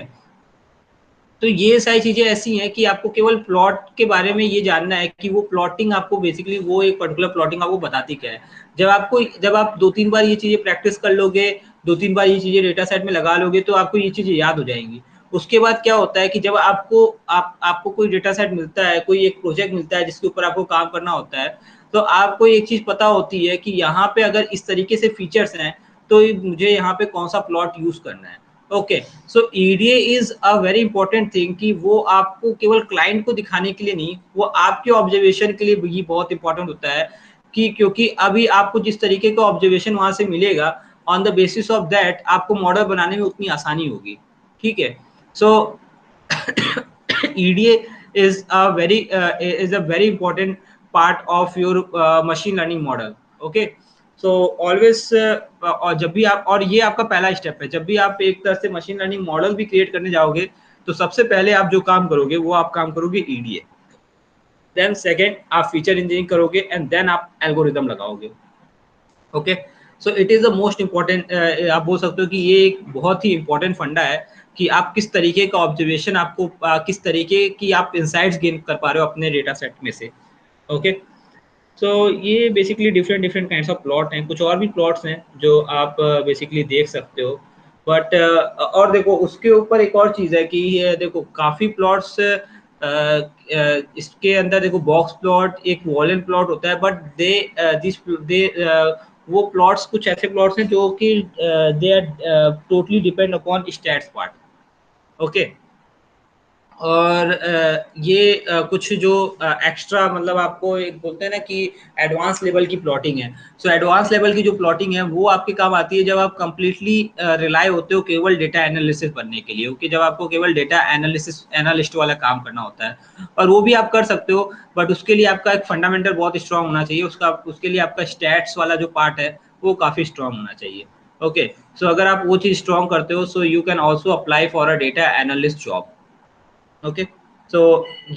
Speaker 2: तो ये सारी चीजें ऐसी हैं कि आपको केवल प्लॉट के बारे में ये जानना है कि वो प्लॉटिंग आपको बेसिकली वो एक पर्टिकुलर प्लॉटिंग आपको बताती क्या है। जब आप 2-3 बार ये चीजें प्रैक्टिस कर लोगे, 2-3 बार ये चीजें डेटा सेट में लगा लोगे, तो आपको ये चीजें याद हो जाएंगी। उसके बाद क्या होता है कि जब आपको कोई डेटा सेट मिलता है, कोई एक प्रोजेक्ट मिलता है जिसके ऊपर आपको काम करना होता है, तो आपको एक चीज पता होती है कि यहाँ पे अगर इस तरीके से फीचर्स हैं तो मुझे यहाँ पे कौन सा प्लॉट यूज करना है। Okay, so EDA is a very important thing कि वो आपको केवल क्लाइंट को दिखाने के लिए नहीं, वो आपके ऑब्जर्वेशन के लिए भी बहुत इंपॉर्टेंट होता है। कि क्योंकि अभी आपको जिस तरीके का ऑब्जर्वेशन वहां से मिलेगा, on the basis of that आपको मॉडल बनाने में उतनी आसानी होगी, ठीक है। सो EDA is a very important part of your machine learning model, okay. So always और जब भी आप, और ये आपका पहला स्टेप है, जब भी आप एक तरह से मशीन लर्निंग मॉडल भी क्रिएट करने जाओगे, तो सबसे पहले आप जो काम करोगे वो आप काम करोगे EDA, देन सेकंड आप फीचर इंजीनियरिंग करोगे, एंड देन आप एल्गोरिदम लगाओगे, okay. So it is the most important, आप बोल सकते हो कि ये एक बहुत ही इंपॉर्टेंट फंडा है कि आप किस तरीके का ऑब्जर्वेशन आपको किस तरीके की आप इंसाइट्स गेन कर पा रहे हो अपने डेटा सेट में से, ओके। सो ये basically different different kinds of plot हैं, कुछ और भी प्लॉट्स हैं जो आप बेसिकली देख सकते हो, बट और देखो उसके ऊपर एक और चीज़ है कि देखो काफ़ी प्लॉट्स इसके अंदर देखो बॉक्स प्लॉट एक वॉलेंट प्लॉट होता है, बट दे वो प्लॉट्स कुछ ऐसे प्लॉट्स हैं जो कि they are totally depend upon stats part, okay. और ये कुछ जो एक्स्ट्रा मतलब आपको एक बोलते हैं ना कि एडवांस लेवल की प्लॉटिंग है। सो एडवांस लेवल की जो प्लॉटिंग है वो आपके काम आती है जब आप कंप्लीटली रिलाय होते हो केवल डेटा एनालिसिस बनने के लिए, ओके। जब आपको केवल डेटा एनालिस्ट वाला काम करना होता है, और वो भी आप कर सकते हो, बट उसके लिए आपका एक फंडामेंटल बहुत स्ट्रांग होना चाहिए, उसके लिए आपका स्टैट्स वाला जो पार्ट है वो काफ़ी स्ट्रांग होना चाहिए, ओके। सो अगर आप वो चीज़ स्ट्रांग करते हो, so you can also apply for a data analyst job, okay. So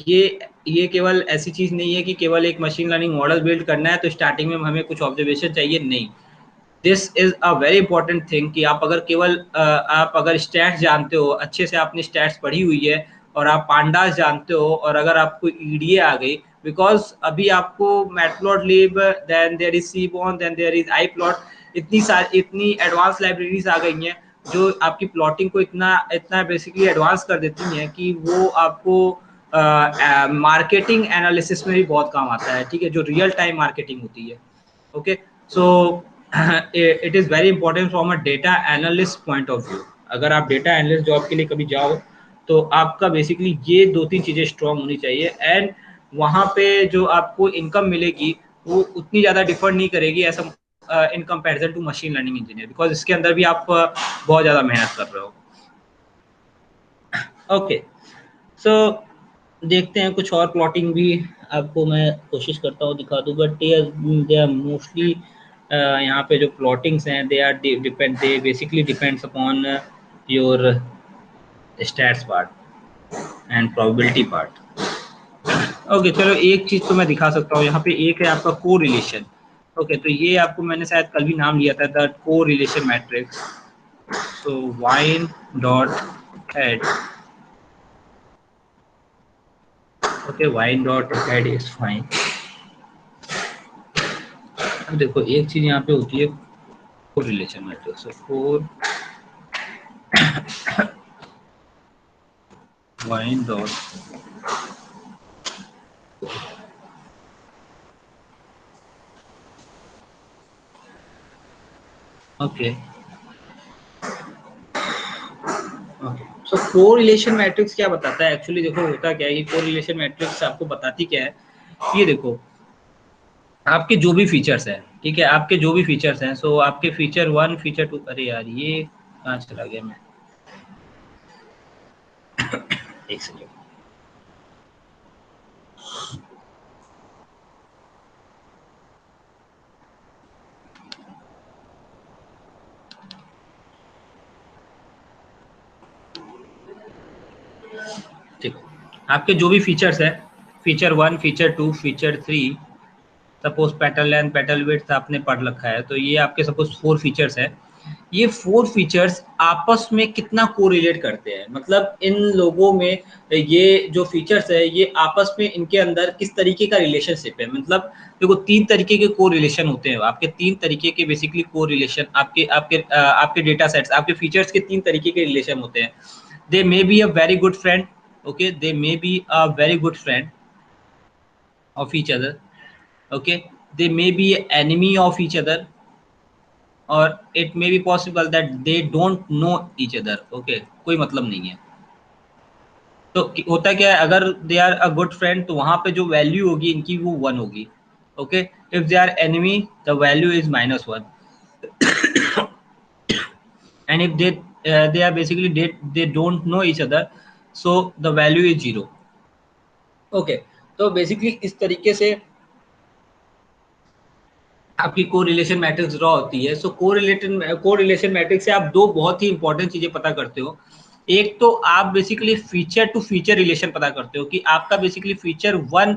Speaker 2: ये केवल ऐसी चीज नहीं है कि केवल एक मशीन लर्निंग मॉडल बिल्ड करना है तो स्टार्टिंग में हमें कुछ ऑब्जर्वेशन चाहिए, नहीं। This is a very important thing कि आप अगर केवल आप अगर स्टैट्स जानते हो, अच्छे से आपने स्टैट्स पढ़ी हुई है, और आप पांडास जानते हो, और अगर आपको ईडीए आ गई, बिकॉज अभी आपको Matplotlib, then there is Seaborn, then there is आई प्लॉट, इतनी एडवांस लाइब्रेरीज आ गई हैं जो आपकी प्लॉटिंग को इतना इतना बेसिकली एडवांस कर देती हैं कि वो आपको मार्केटिंग एनालिसिस में भी बहुत काम आता है, ठीक है, जो रियल टाइम मार्केटिंग होती है, okay. So it is very important from a data analyst point of view. अगर आप डेटा एनालिस्ट जॉब के लिए कभी जाओ तो आपका बेसिकली ये 2-3 चीज़ें स्ट्रॉन्ग होनी चाहिए, एंड वहाँ पे जो आपको इनकम मिलेगी वो उतनी ज़्यादा डिफर नहीं करेगी ऐसा in comparison to machine learning engineer, because इसके अंदर भी आप बहुत ज़्यादा मेहनत कर रहे हो, ओके। सो देखते हैं कुछ और प्लॉटिंग भी आपको मैं कोशिश करता हूँ दिखा दूँ, बट दे आर मोस्टली यहाँ पे जो प्लॉटिंग्स हैं they basically depends upon your stats part and probability part, okay. चलो एक चीज तो मैं दिखा सकता हूँ, यहाँ पे एक है आपका को रिलेशन, ओके। तो ये आपको मैंने शायद कल भी नाम लिया था, the correlation matrix. So wine dot head, okay, wine dot head is fine. अब देखो एक चीज यहाँ पे होती है correlation matrix, for wine dot, okay okay. So correlation matrix क्या बताता है एक्चुअली, देखो होता क्या है कि कोरिलेशन मैट्रिक्स आपको बताती क्या है, ये देखो आपके जो भी फीचर्स हैं, ठीक है, आपके जो भी फीचर्स हैं, सो आपके फीचर 1 फीचर 2, अरे यार ये कहाँ चला गया मैं, एक सेकेंड, ठीक, आपके जो भी फीचर्स हैं feature 1, feature 2, feature 3, suppose petal length, petal width आपने पढ़ रखा है, तो ये आपके सपोज 4 फीचर्स है। ये 4 फीचर्स आपस में कितना कोरिलेट करते हैं, मतलब इन लोगों में ये जो फीचर्स है ये आपस में इनके अंदर किस तरीके का रिलेशनशिप है। मतलब देखो 3 तरीके के को रिलेशन होते हैं आपके, 3 तरीके के बेसिकली को रिलेशन आपके आपके आपके डेटा सेट्स, आपके फीचर्स के 3 तरीके के रिलेशन होते हैं। They may be a very good friend, okay, they may be a very good friend of each other, okay, they may be enemy of each other, or it may be possible that they don't know each other, okay, कोई मतलब नहीं है। तो होता क्या है, अगर they are a good friend तो वहां पे जो वैल्यू होगी इनकी वो 1 होगी, okay. If they are enemy the value is -1, and if they are basically they don't know each other, so the value is 0, okay. तो बेसिकली इस तरीके से आपकी कोरिलेशन मैट्रिक्स ड्रॉ होती है। सो कोरिलेशन मैट्रिक्स से आप दो बहुत ही इंपॉर्टेंट चीजें पता करते हो। एक तो आप basically feature to feature relation पता करते हो कि आपका बेसिकली फीचर 1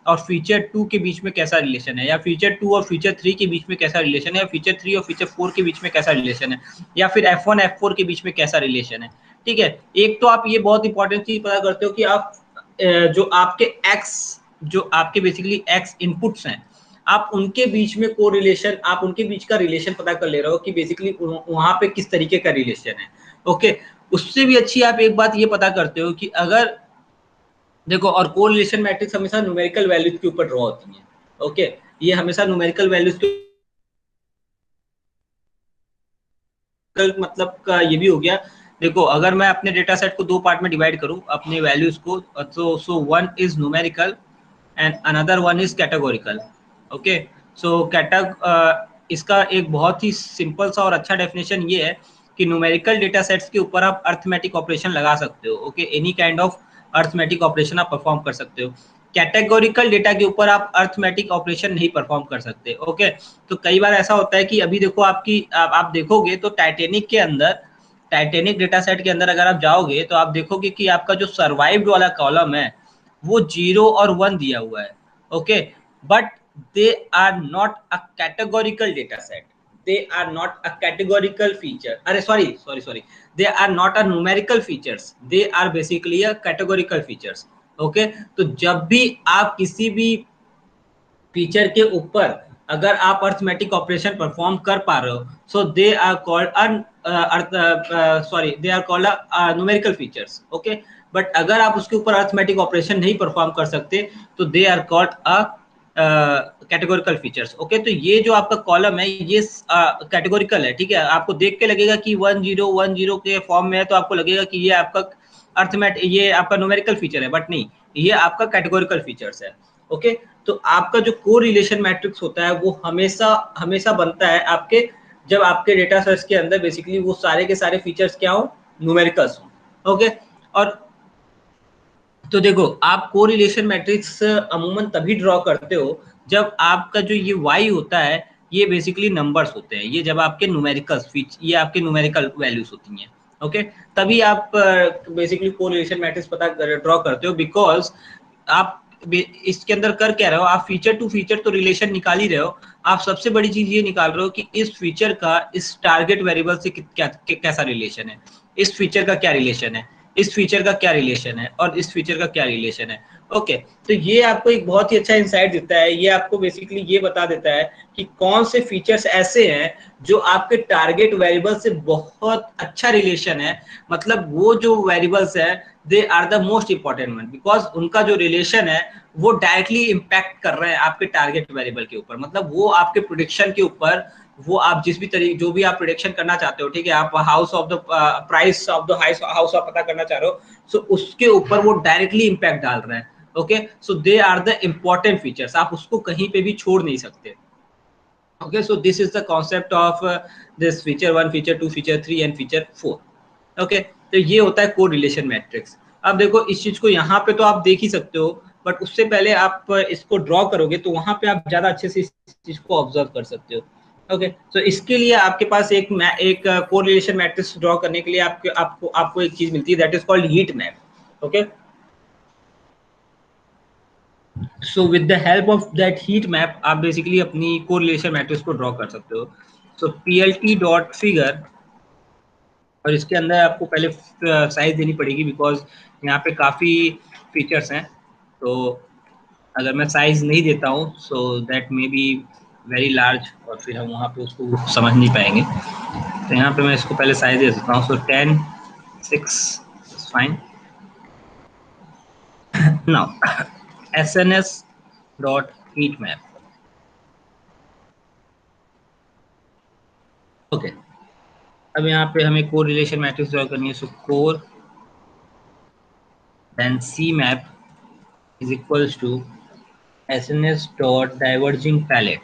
Speaker 2: और फीचर 2 के बीच में कैसा रिलेशन है, या फीचर 2 और फीचर 3 के बीच में कैसा रिलेशन है, या फीचर 3 और फीचर 4 के बीच में कैसा रिलेशन है, या फिर F1 F4 के बीच में कैसा रिलेशन है। ठीक है, एक तो आप ये बहुत इंपॉर्टेंट चीज पता करते हो कि आप जो आपके एक्स, जो आपके बेसिकली एक्स इनपुट्स हैं, आप उनके बीच में कोरिलेशन, आप उनके बीच का रिलेशन पता कर ले रहे हो कि बेसिकली वहां पे किस तरीके का रिलेशन है, ओके। उससे भी अच्छी आप एक बात ये पता करते हो कि अगर देखो, और कोरिलेशन मैट्रिक्स हमेशा न्यूमेरिकल वैल्यूज के ऊपर ड्रॉ होती है, ओके। ये हमेशा न्यूमेरिकल वैल्यूज के मतलब का ये भी हो गया। देखो, अगर मैं अपने डेटा सेट को 2 पार्ट में डिवाइड करूं अपने वैल्यूज को, तो so one is numerical and another one is categorical, okay. So इसका एक बहुत ही सिंपल सा और अच्छा डेफिनेशन ये है कि न्यूमेरिकल डेटा सेट्स के ऊपर आप अर्थमेटिक ऑपरेशन लगा सकते हो, okay, any kind of arithmetic operation आप परफॉर्म कर सकते हो। कैटेगोरिकल डेटा के ऊपर आप अर्थमेटिक ऑपरेशन नहीं परफॉर्म कर सकते, ओके। तो कई बार ऐसा होता है कि अभी देखो आप देखोगे तो टाइटेनिक के अंदर, टाइटेनिक डेटा सेट के अंदर अगर आप जाओगे तो आप देखोगे कि आपका जो सर्वाइव्ड वाला कॉलम है वो 0 और 1 दिया हुआ है, okay. But they are not a categorical data set, they are not a categorical feature, अरे sorry, they are not a numerical features, they are basically a categorical features, okay. तो जब भी आप किसी भी फीचर के ऊपर अगर आप अर्थमेटिक ऑपरेशन परफॉर्म कर पा रहे हो, so they are called they are called numerical features, okay. But अगर आप उसके ऊपर अर्थमेटिक ऑपरेशन नहीं परफॉर्म कर सकते तो they are called a categorical features, okay. तो ये जो आपका कॉलम है ये कैटेगोरिकल है, ठीक है। आपको देख के लगेगा कि 1010 के फॉर्म में है तो आपको लगेगा कि ये आपका ये आपका न्यूमेरिकल फीचर है, बट नहीं, ये आपका कैटेगोरिकल फीचर्स है, ओके। तो आपका जो को रिलेशन मैट्रिक्स होता है वो हमेशा हमेशा बनता है आपके, जब आपके डेटा सेट्स के अंदर बेसिकली वो सारे के सारे फीचर्स क्या हो, न्यूमेरिकल्स हो, ओके। और तो देखो, आप कोरिलेशन मैट्रिक्स अमूमन तभी ड्रॉ करते हो जब आपका जो ये y होता है ये बेसिकली नंबर्स होते हैं, ये जब आपके न्यूमेरिकल्स, ये आपके न्यूमेरिकल वैल्यूज होती हैं, ओके। तभी आप बेसिकली कोरिलेशन मैट्रिक्स पता ड्रॉ करते हो, बिकॉज आप इसके अंदर कर क्या रहे हो, आप फीचर टू फीचर तो रिलेशन निकाल ही रहे हो, आप सबसे बड़ी चीज ये निकाल रहे हो कि इस फीचर का इस टारगेट वेरिएबल से कैसा रिलेशन है, इस फीचर का क्या रिलेशन है, इस फीचर का क्या रिलेशन है, और इस फीचर का क्या रिलेशन है, ओके। तो ये आपको एक बहुत ही अच्छा इंसाइट देता है, ये आपको बेसिकली ये बता देता है कि कौन से फीचर्स ऐसे हैं जो आपके टारगेट वेरिएबल से बहुत अच्छा रिलेशन है, मतलब वो जो वेरिएबल्स है they are the most important one, because उनका जो रिलेशन है वो डायरेक्टली इंपैक्ट कर रहे हैं आपके टारगेट वेरिएबल के ऊपर, मतलब वो आपके प्रोडिक्शन के ऊपर, वो आप जिस भी तरीके जो भी आप प्रोडिक्शन करना चाहते हो, ठीक है, आप house of the price of the house आप पता करना चाह रहे हो, सो उसके ऊपर वो डायरेक्टली इंपैक्ट डाल रहे हैं, okay. So they are the important features, आप उसको कहीं पे भी छोड़ नहीं सकते, okay। So this is the concept of this feature 1, feature 2, feature 3 and feature 4, okay। तो ये होता है कोरिलेशन मैट्रिक्स। अब देखो, इस चीज को यहाँ पे तो आप देख ही सकते हो, बट उससे पहले आप इसको ड्रॉ करोगे तो वहां पे आप ज्यादा अच्छे से इस चीज को ऑब्जर्व कर सकते हो, ओके। तो इसके लिए आपके पास एक कोरिलेशन मैट्रिक्स ड्रॉ करने के लिए आपको एक चीज मिलती है, that is called heat map, okay. So with the help of that heat map आप बेसिकली अपनी कोरिलेशन मैट्रिक्स को ड्रॉ कर सकते हो। सो पीएलटी डॉट फिगर, और इसके अंदर आपको पहले साइज देनी पड़ेगी बिकॉज यहाँ पे काफ़ी फीचर्स हैं। तो अगर मैं साइज नहीं देता हूँ so that may be very large, और फिर हम वहाँ पे उसको समझ नहीं पाएंगे। तो यहाँ पे मैं इसको पहले साइज दे देता हूँ। सो 10 6 fine. Now SNS dot heat map. Okay, अब यहाँ पे हमें कोर रिलेशन मैट्रिक्स ड्रॉ करनी है। So corr then c map is equals to SNS dot diverging palette.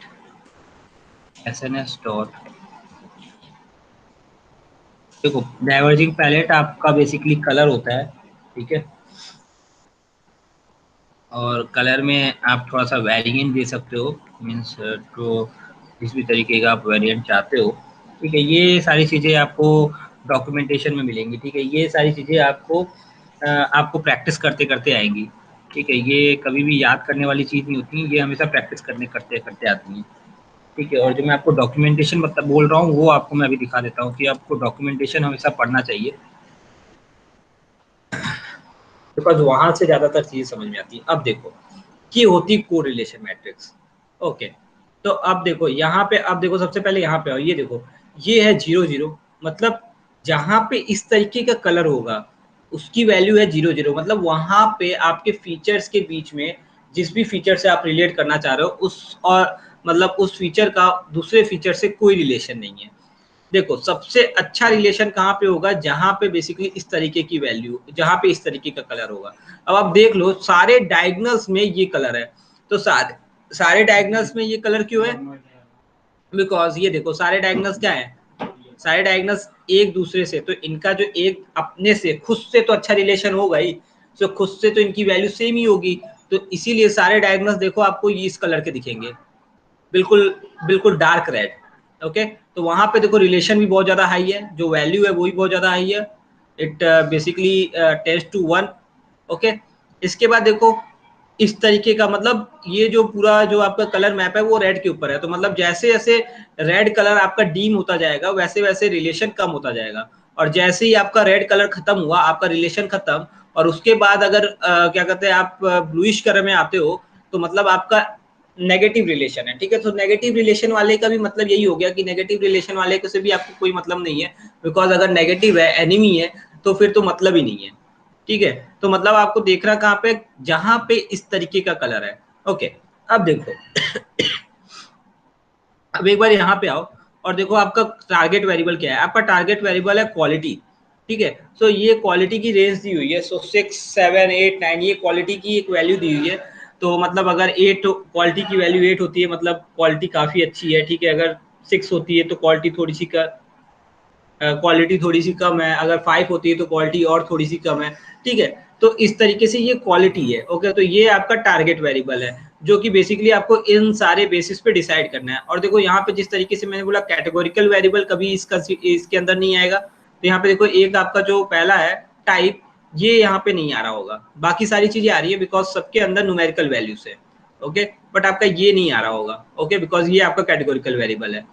Speaker 2: SNS dot, देखो डाइवर्जिंग पैलेट आपका बेसिकली कलर होता है, ठीक है, और कलर में आप थोड़ा सा वेरिएंट दे सकते हो, मीन्स तो जिस भी तरीके का आप वेरिएंट चाहते हो, ठीक है। ये सारी चीज़ें आपको डॉक्यूमेंटेशन में मिलेंगी, ठीक है। ये सारी चीज़ें आपको प्रैक्टिस करते करते आएंगी, ठीक है। ये कभी भी याद करने वाली चीज़ नहीं होती, ये हमेशा प्रैक्टिस करने करते करते आती हैं, ठीक है। और जो मैं आपको डॉक्यूमेंटेशन मतलब बोल रहा हूँ वो आपको मैं अभी दिखा देता हूँ कि आपको डॉक्यूमेंटेशन हमेशा पढ़ना चाहिए, बिकॉज वहां से ज्यादातर चीजें समझ में आती है। अब देखो की होती कोरिलेशन मैट्रिक्स। ओके, तो अब देखो यहाँ पे, अब देखो सबसे पहले यहाँ पे आओ, ये देखो ये है 0 0, मतलब जहाँ पे इस तरीके का कलर होगा उसकी वैल्यू है 0 0, मतलब वहां पे आपके फीचर्स के बीच में जिस भी फीचर से आप रिलेट करना चाह रहे हो उस, और मतलब उस फीचर का दूसरे फीचर से कोई रिलेशन नहीं है। देखो सबसे अच्छा रिलेशन कहाँ पे होगा, जहां पे बेसिकली इस तरीके की वैल्यू, जहां पे इस तरीके का कलर होगा। अब आप देख लो सारे डायगोनल्स में ये कलर है, तो सारे डायगोनल्स में ये कलर क्यों है, बिकॉज ये देखो सारे डायगोनल्स क्या है, सारे डायगोनल्स एक दूसरे से, तो इनका जो एक अपने से खुद से तो अच्छा रिलेशन होगा ही, तो खुद से तो इनकी वैल्यू सेम ही होगी, तो इसीलिए सारे डायगोनल्स देखो आपको ये इस कलर के दिखेंगे, बिल्कुल बिल्कुल डार्क रेड। ओके, तो वहां पे देखो रिलेशन भी बहुत ज्यादा हाई है, जो वैल्यू है वो भी बहुत ज्यादा हाई है, it basically tends to 1। Okay, इसके बाद देखो इस तरीके का, मतलब ये जो पूरा जो आपका कलर मैप है वो रेड के ऊपर है, तो मतलब जैसे जैसे रेड कलर आपका डीम होता जाएगा वैसे वैसे रिलेशन कम होता जाएगा, और जैसे ही आपका रेड कलर खत्म हुआ आपका रिलेशन खत्म, और उसके बाद अगर क्या कहते हैं आप ब्लूइश कलर में आते हो तो मतलब आपका नेगेटिव रिलेशन है, ठीक है। तो नेगेटिव रिलेशन वाले का भी मतलब यही हो गया कि नेगेटिव रिलेशन वाले से भी आपको कोई मतलब नहीं है, बिकॉज अगर नेगेटिव है, एनिमी है, तो फिर तो मतलब ही नहीं है, ठीक है। तो मतलब आपको देखना कहाँ पे, जहां पे इस तरीके का कलर है। ओके, अब देखो अब एक बार यहाँ पे आओ और देखो आपका टारगेट वेरिएबल क्या है, आपका टारगेट वेरिएबल है क्वालिटी, ठीक है। सो ये क्वालिटी की रेंज दी हुई है, सो 6 7 8 9 ये क्वालिटी की एक वैल्यू दी हुई है। तो मतलब अगर 8 क्वालिटी की वैल्यू 8 होती है मतलब क्वालिटी काफी अच्छी है, ठीक है। अगर 6 होती है तो क्वालिटी थोड़ी सी क्वालिटी थोड़ी सी कम है, अगर 5 होती है तो क्वालिटी और थोड़ी सी कम है, ठीक है। तो इस तरीके से ये क्वालिटी है। ओके, तो ये आपका टारगेट वेरिएबल है जो कि बेसिकली आपको इन सारे बेसिस पे डिसाइड करना है। और देखो यहाँ पे जिस तरीके से मैंने बोला कैटेगोरिकल वेरिएबल कभी इसके अंदर नहीं आएगा, तो यहाँ पे देखो एक आपका जो पहला है टाइप, ये यहाँ पे नहीं आ रहा होगा, बाकी सारी चीजें आ रही है बिकॉज सबके अंदर न्यूमेरिकल वैल्यूज है। ओके, बट आपका ये नहीं आ रहा होगा, ओके, बिकॉज ये आपका कैटेगोरिकल वेरिएबल है।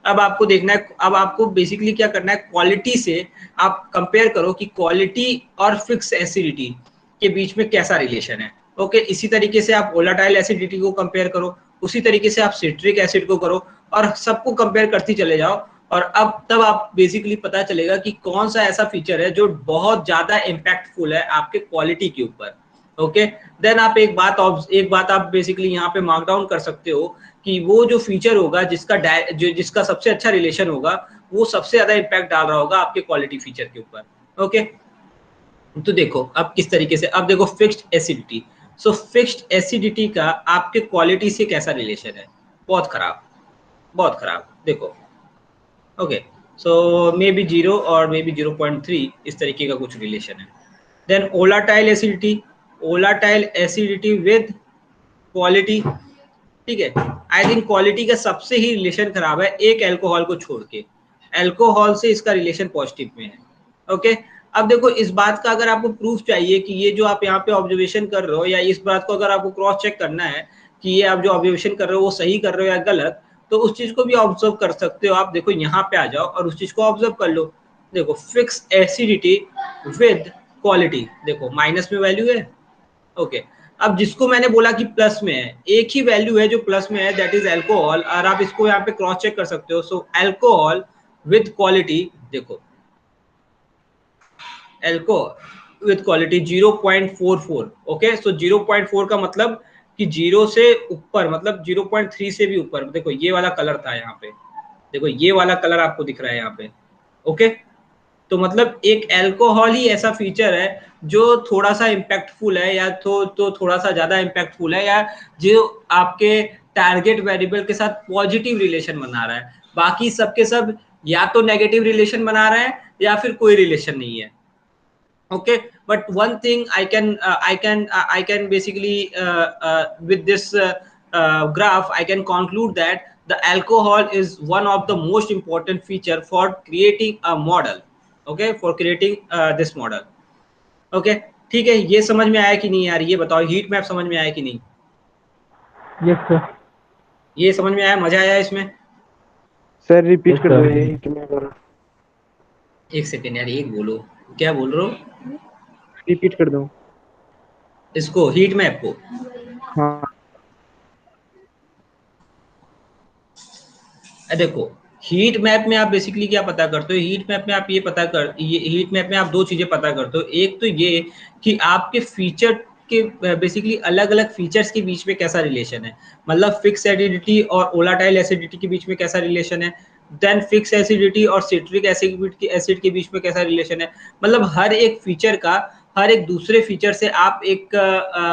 Speaker 2: अब आपको देखना है, अब आपको बेसिकली क्या करना है, क्वालिटी से आप कंपेयर करो कि क्वालिटी और फिक्स एसिडिटी के बीच में कैसा रिलेशन है। ओके, इसी तरीके से आप वोलेटाइल एसिडिटी को कंपेयर करो, उसी तरीके से आप सिट्रिक एसिड को करो, और सबको कंपेयर करती चले जाओ, और अब तब आप बेसिकली पता चलेगा कि कौन सा ऐसा फीचर है जो बहुत ज्यादा इम्पैक्टफुल है आपके क्वालिटी के ऊपर। ओके, देन आप एक बात आप बेसिकली यहाँ पे मार्क डाउन कर सकते हो कि वो जो फीचर होगा जिसका सबसे अच्छा रिलेशन होगा वो सबसे ज्यादा इम्पैक्ट डाल रहा होगा आपके क्वालिटी फीचर के ऊपर। ओके, तो देखो अब किस तरीके से, अब देखो फिक्स्ड एसिडिटी। सो फिक्स्ड एसिडिटी का आपके क्वालिटी से कैसा रिलेशन है, बहुत खराब, बहुत खराब। देखो ओके, सो मे बी 0 और मे बी 0.3 इस तरीके का कुछ रिलेशन है। देन ओलाटाइल एसिडिटी विद क्वालिटी, ठीक है। आई थिंक क्वालिटी का सबसे ही रिलेशन खराब है एक अल्कोहल को छोड़ के, अल्कोहल से इसका रिलेशन पॉजिटिव में है। ओके, अब देखो इस बात का अगर आपको प्रूफ चाहिए कि ये जो आप यहाँ पे ऑब्जर्वेशन कर रहे हो, या इस बात को अगर आपको क्रॉस चेक करना है कि ये आप जो ऑब्जर्वेशन कर रहे हो वो सही कर रहे हो या गलत, तो उस चीज को भी ऑब्जर्व कर सकते हो आप। देखो यहाँ पे आ जाओ और उस चीज को ऑब्जर्व कर लो। देखो फिक्स एसिडिटी विद क्वालिटी, देखो माइनस में वैल्यू है। ओके, अब जिसको मैंने बोला कि प्लस में है, एक ही वैल्यू है जो प्लस में है, दैट इज अल्कोहल, और आप इसको यहाँ पे क्रॉस चेक कर सकते हो। सो अल्कोहल विद क्वालिटी, देखो अल्कोहल विद क्वालिटी 0.44। ओके, सो 0.4 का मतलब कि 0 से ऊपर, मतलब 0.3 से भी ऊपर। देखो ये वाला कलर था यहाँ पे, देखो ये वाला कलर आपको दिख रहा है यहाँ पे। ओके, तो मतलब एक अल्कोहल ही ऐसा फीचर है जो थोड़ा सा इम्पैक्टफुल है, या तो थोड़ा सा ज्यादा इम्पैक्टफुल है, या जो आपके टारगेट वेरिएबल के साथ पॉजिटिव रिलेशन बना रहा है। बाकी सबके सब या तो नेगेटिव रिलेशन बना रहा है या फिर कोई रिलेशन नहीं है। Okay, but one thing I can basically with this graph I can conclude that the alcohol is one of the most important feature for creating a model. Okay, for creating this model. Okay, ठीक है, ये समझ में आया कि नहीं यार? ये बताओ, हीट मैप समझ में आया कि नहीं?
Speaker 3: Yes sir.
Speaker 2: ये समझ में आया? मजा आया इसमें?
Speaker 4: सर रिपीट
Speaker 3: Yes,
Speaker 4: कर
Speaker 3: sir.
Speaker 4: दो ये कि मैं कर
Speaker 2: एक सेकेंड यार, एक बोलो, क्या बोल रहे हो?
Speaker 4: रिपीट कर दो।
Speaker 2: इसको हीट मैप को?
Speaker 4: हाँ
Speaker 2: देखो हीट मैप में आप बेसिकली क्या पता करते हो? हीट मैप में आप ये हीट मैप में आप दो चीजें पता करते हो। एक तो ये कि आपके फीचर के बेसिकली अलग अलग फीचर्स के बीच में कैसा रिलेशन है, मतलब फिक्स एसिडिटी और वोलेटाइल एसिडिटी के बीच में कैसा रिलेशन है, देन फिक्स एसिडिटी और सिट्रिक एसिड के बीच में कैसा रिलेशन है। मतलब हर एक फीचर का हर एक दूसरे फीचर से आप एक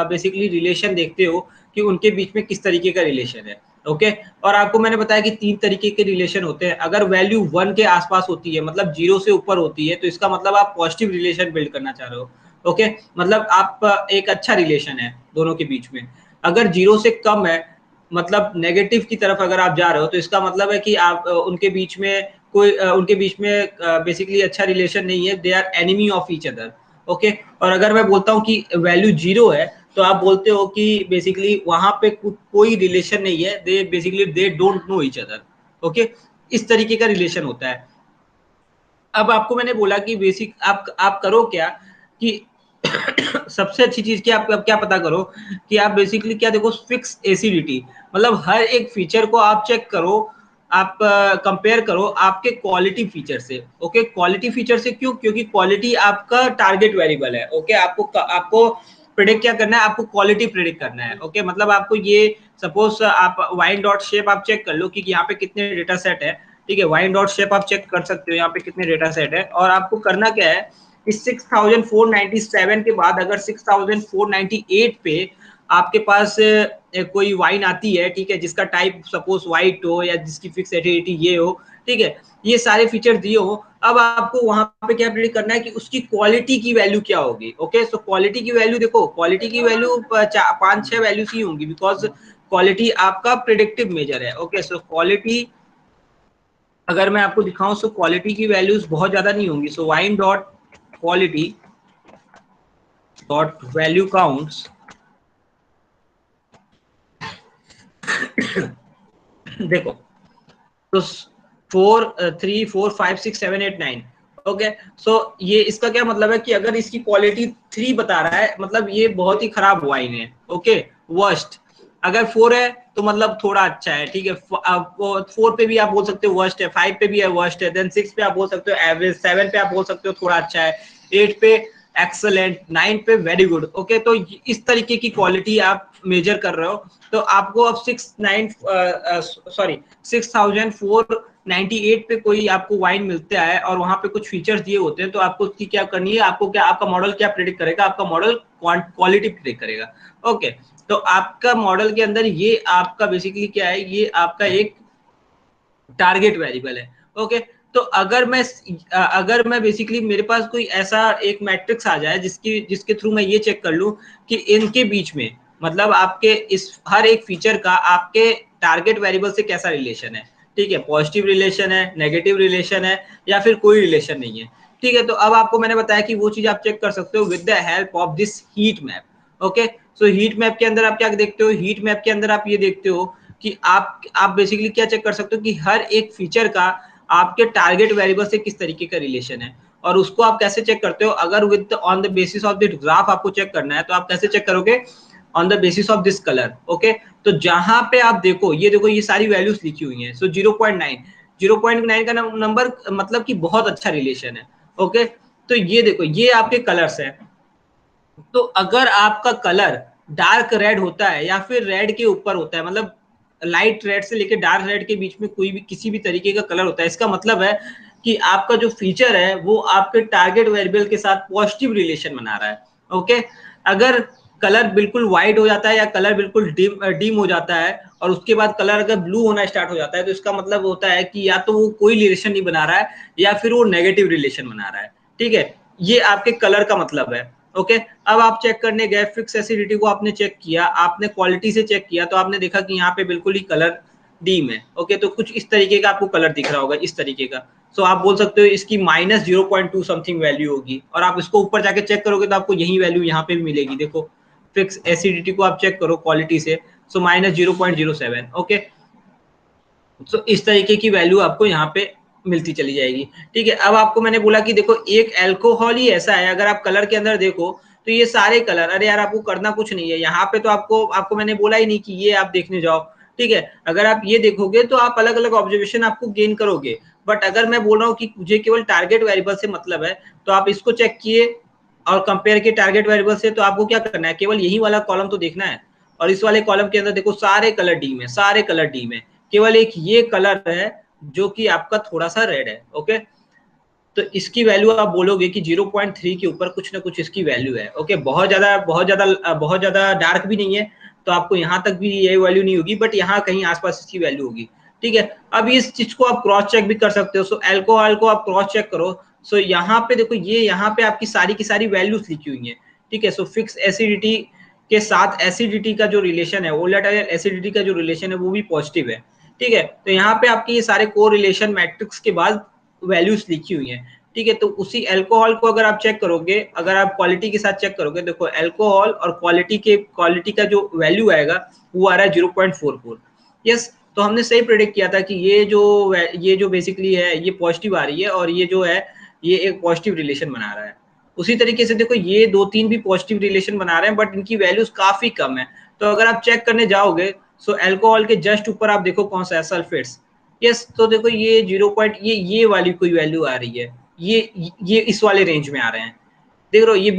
Speaker 2: बेसिकली रिलेशन देखते हो कि उनके बीच में किस तरीके का रिलेशन है। ओके, और आपको मैंने बताया कि 3 तरीके के रिलेशन होते हैं। अगर वैल्यू 1 के आसपास होती है, मतलब 0 से ऊपर होती है, तो इसका मतलब आप पॉजिटिव रिलेशन बिल्ड करना चाह रहे हो। ओके, मतलब आप एक अच्छा रिलेशन है दोनों के बीच में। अगर 0 से कम है, मतलब नेगेटिव की तरफ अगर आप जा रहे हो, तो इसका मतलब है कि आप उनके बीच में बेसिकली अच्छा रिलेशन नहीं है, they are enemy of each other. Okay, और अगर मैं बोलता हूँ कि वैल्यू 0 है, तो आप बोलते हो कि बेसिकली वहां पे कोई रिलेशन नहीं है, they don't know each other. Okay, इस तरीके का रिलेशन होता है। अब आपको मैंने बोला कि बेसिक आप करो क्या कि सबसे अच्छी चीज की आप क्या पता करो कि आप बेसिकली क्या देखो, फिक्स एसिडिटी, मतलब हर एक फीचर को आप चेक करो, आप कंपेयर करो आपके क्वालिटी फीचर से। ओके, क्वालिटी फीचर से क्यों? क्योंकि क्वालिटी आपका टारगेट वेरिएबल है। ओके, आपको प्रिडिक्ट क्या करना है? आपको क्वालिटी प्रिडिक्ट करना है। ओके, मतलब आपको ये सपोज आप वाइन डॉट शेप आप चेक कर लो कि यहाँ पे कितने डेटा सेट है। ठीक है, वाइन डॉट शेप आप चेक कर सकते हो यहाँ पे कितने डेटा सेट है, और आपको करना क्या है, इस 6497 के बाद अगर 6498 पे आपके पास कोई वाइन आती है, ठीक है, जिसका टाइप सपोज वाइट हो या जिसकी फिक्स एसिडिटी ये हो, ठीक है, ये सारे फीचर दिए हो, अब आपको वहां पे क्या प्रेडिक्ट करना है कि उसकी क्वालिटी की वैल्यू क्या होगी। ओके, सो क्वालिटी की वैल्यू देखो, क्वालिटी की वैल्यू 5-6 वैल्यूज ही होंगी, बिकॉज क्वालिटी आपका प्रिडिक्टिव मेजर है। ओके, सो क्वालिटी अगर मैं आपको दिखाऊं, सो क्वालिटी की वैल्यूज बहुत ज्यादा नहीं होंगी। So wine dot quality dot value counts, देखो तो 4 3 4 5 6 7 8 9। ओके, सो ये इसका क्या मतलब है कि अगर इसकी क्वालिटी 3 बता रहा है, मतलब ये बहुत ही खराब वाइन है। Okay, worst. अगर 4 है तो मतलब थोड़ा अच्छा है। ठीक है, 4 पे भी आप बोल सकते हो वर्स्ट है, 5 पे भी है वर्स्ट है, देन 6 पे आप बोल सकते हो एवरेज, 7 पे आप बोल सकते हो थोड़ा अच्छा है, 8 पे एक्सलेंट, 9 पे वेरी गुड। ओके, तो इस तरीके की क्वालिटी आप मेजर कर रहे हो। तो आपको अब 6498 पे कोई आपको वाइन मिलता है और वहां पे कुछ फीचर्स दिए होते हैं, तो आपको उसकी क्या करनी है, आपको क्या, आपका मॉडल क्या प्रेडिक्ट करेगा? आपका मॉडल क्वालिटी प्रेडिक्ट करेगा। ओके, तो आपका मॉडल के अंदर ये आपका बेसिकली क्या है, ये आपका एक टारगेट वेरिएबल है। ओके, तो अगर मैं बेसिकली मेरे पास कोई ऐसा एक मैट्रिक्स आ जाए जिसके थ्रू मैं ये चेक कर लूं कि इनके बीच में, मतलब आपके इस हर एक फीचर का आपके टारगेट वेरिएबल से कैसा रिलेशन है। ठीक है, पॉजिटिव रिलेशन है, नेगेटिव रिलेशन है, या फिर कोई रिलेशन नहीं है। ठीक है, तो अब आपको मैंने बताया कि वो चीज आप चेक कर सकते हो with the help of this heat map. Okay, so heat map के अंदर आप क्या देखते हो, हीट मैप के अंदर आप ये देखते हो कि आप बेसिकली क्या चेक कर सकते हो कि हर एक फीचर का आपके टारगेट वेरिएबल से किस तरीके का रिलेशन है, और उसको आप कैसे चेक करते हो, अगर with on the basis of the graph आपको चेक करना है तो आप कैसे चेक करोगे, on the basis of this colour. Okay, तो जहां पे आप देखो ये सारी वैल्यूज लिखी हुई हैं, सो 0.9 का नंबर मतलब कि बहुत अच्छा रिलेशन है। ओके, तो ये देखो ये आपके कलर्स है, तो अगर आपका कलर डार्क रेड होता है या फिर रेड के ऊपर होता है, मतलब लाइट रेड से लेकर डार्क रेड के बीच में कोई भी किसी भी तरीके का कलर होता है, इसका मतलब है कि आपका जो फीचर है वो आपके टारगेट वेरिएबल के साथ पॉजिटिव रिलेशन बना रहा है। ओके, अगर कलर बिल्कुल व्हाइट हो जाता है या कलर बिल्कुल डिम हो जाता है और उसके बाद कलर अगर ब्लू होना स्टार्ट हो जाता है, तो इसका मतलब होता है कि या तो वो कोई रिलेशन नहीं बना रहा है या फिर वो नेगेटिव रिलेशन बना रहा है। ठीक है, ये आपके कलर का मतलब है। ओके, अब आप चेक करने गए, फिक्स एसिडिटी को आपने चेक किया, आपने क्वालिटी से चेक किया, तो आपने देखा कि यहाँ पे बिल्कुल ही कलर डीम है। ओके, तो कुछ इस तरीके का आपको कलर दिख रहा होगा, इस तरीके का। सो आप बोल सकते हो इसकी -0.2 समथिंग वैल्यू होगी, और आप इसको ऊपर जाके चेक करोगे तो आपको यही वैल्यू यहाँ पे भी मिलेगी। देखो फिक्स एसिडिटी को आप चेक करो क्वालिटी से, सो -0.07। ओके, तो इस तरीके की वैल्यू आपको यहाँ पे मिलती चली जाएगी। ठीक है, अब आपको मैंने बोला कि देखो एक अल्कोहल ही ऐसा है, अगर आप कलर के अंदर देखो तो ये सारे कलर, अरे यार आपको करना कुछ नहीं है यहाँ पे, तो आपको मैंने बोला ही नहीं कि ये आप देखने जाओ। ठीक है, अगर आप ये देखोगे तो आप अलग अलग ऑब्जर्वेशन आपको गेन करोगे, बट अगर मैं बोल रहा हूँ कि मुझे केवल टारगेट वेरिएबल से मतलब है, तो आप इसको चेक किए और कंपेयर किए टारगेट वेरिएबल से, तो आपको क्या करना है, केवल यही वाला कॉलम तो देखना है, और इस वाले कॉलम के अंदर देखो सारे कलर डी में, सारे कलर डी में, केवल एक ये कलर है जो कि आपका थोड़ा सा रेड है। ओके, तो इसकी वैल्यू आप बोलोगे कि 0.3 के ऊपर कुछ ना कुछ इसकी वैल्यू है। ओके, बहुत ज्यादा डार्क भी नहीं है, तो आपको यहाँ तक भी ये वैल्यू नहीं होगी, बट यहाँ कहीं आसपास इसकी वैल्यू होगी। ठीक है, अब इस चीज को आप क्रॉस चेक भी कर सकते हो। सो अल्कोहल को आप क्रॉस चेक करो, सो यहाँ पे देखो ये यहाँ पे आपकी सारी की सारी वैल्यूज लिखी हुई है। ठीक है, सो फिक्स एसिडिटी के साथ एसिडिटी का जो रिलेशन है, वोलेटाइल एसिडिटी का जो रिलेशन है वो भी पॉजिटिव है। ठीक है, तो यहाँ पे आपके ये सारे को रिलेशन मैट्रिक्स के बाद वैल्यूज लिखी हुई हैं। ठीक है, तो उसी अल्कोहल को अगर आप चेक करोगे, अगर आप क्वालिटी के साथ चेक करोगे, देखो अल्कोहल और क्वालिटी का जो वैल्यू आएगा वो आ रहा है 0.44। यस, तो हमने सही प्रेडिक्ट किया था कि ये जो बेसिकली है ये पॉजिटिव आ रही है, और ये जो है ये एक पॉजिटिव रिलेशन बना रहा है। उसी तरीके से देखो ये दो तीन भी पॉजिटिव रिलेशन बना रहे हैं, बट इनकी वैल्यूज काफी कम है। तो अगर आप चेक करने जाओगे, सो अल्कोहल के जस्ट ऊपर आप देखो कौन सा है, सल्फेट्स। यस, तो देखो ये 0 पॉइंट ये वाली कोई वैल्यू आ रही है, ये इस वाले रेंज में आ रहे हैं। देख रहे हो, ये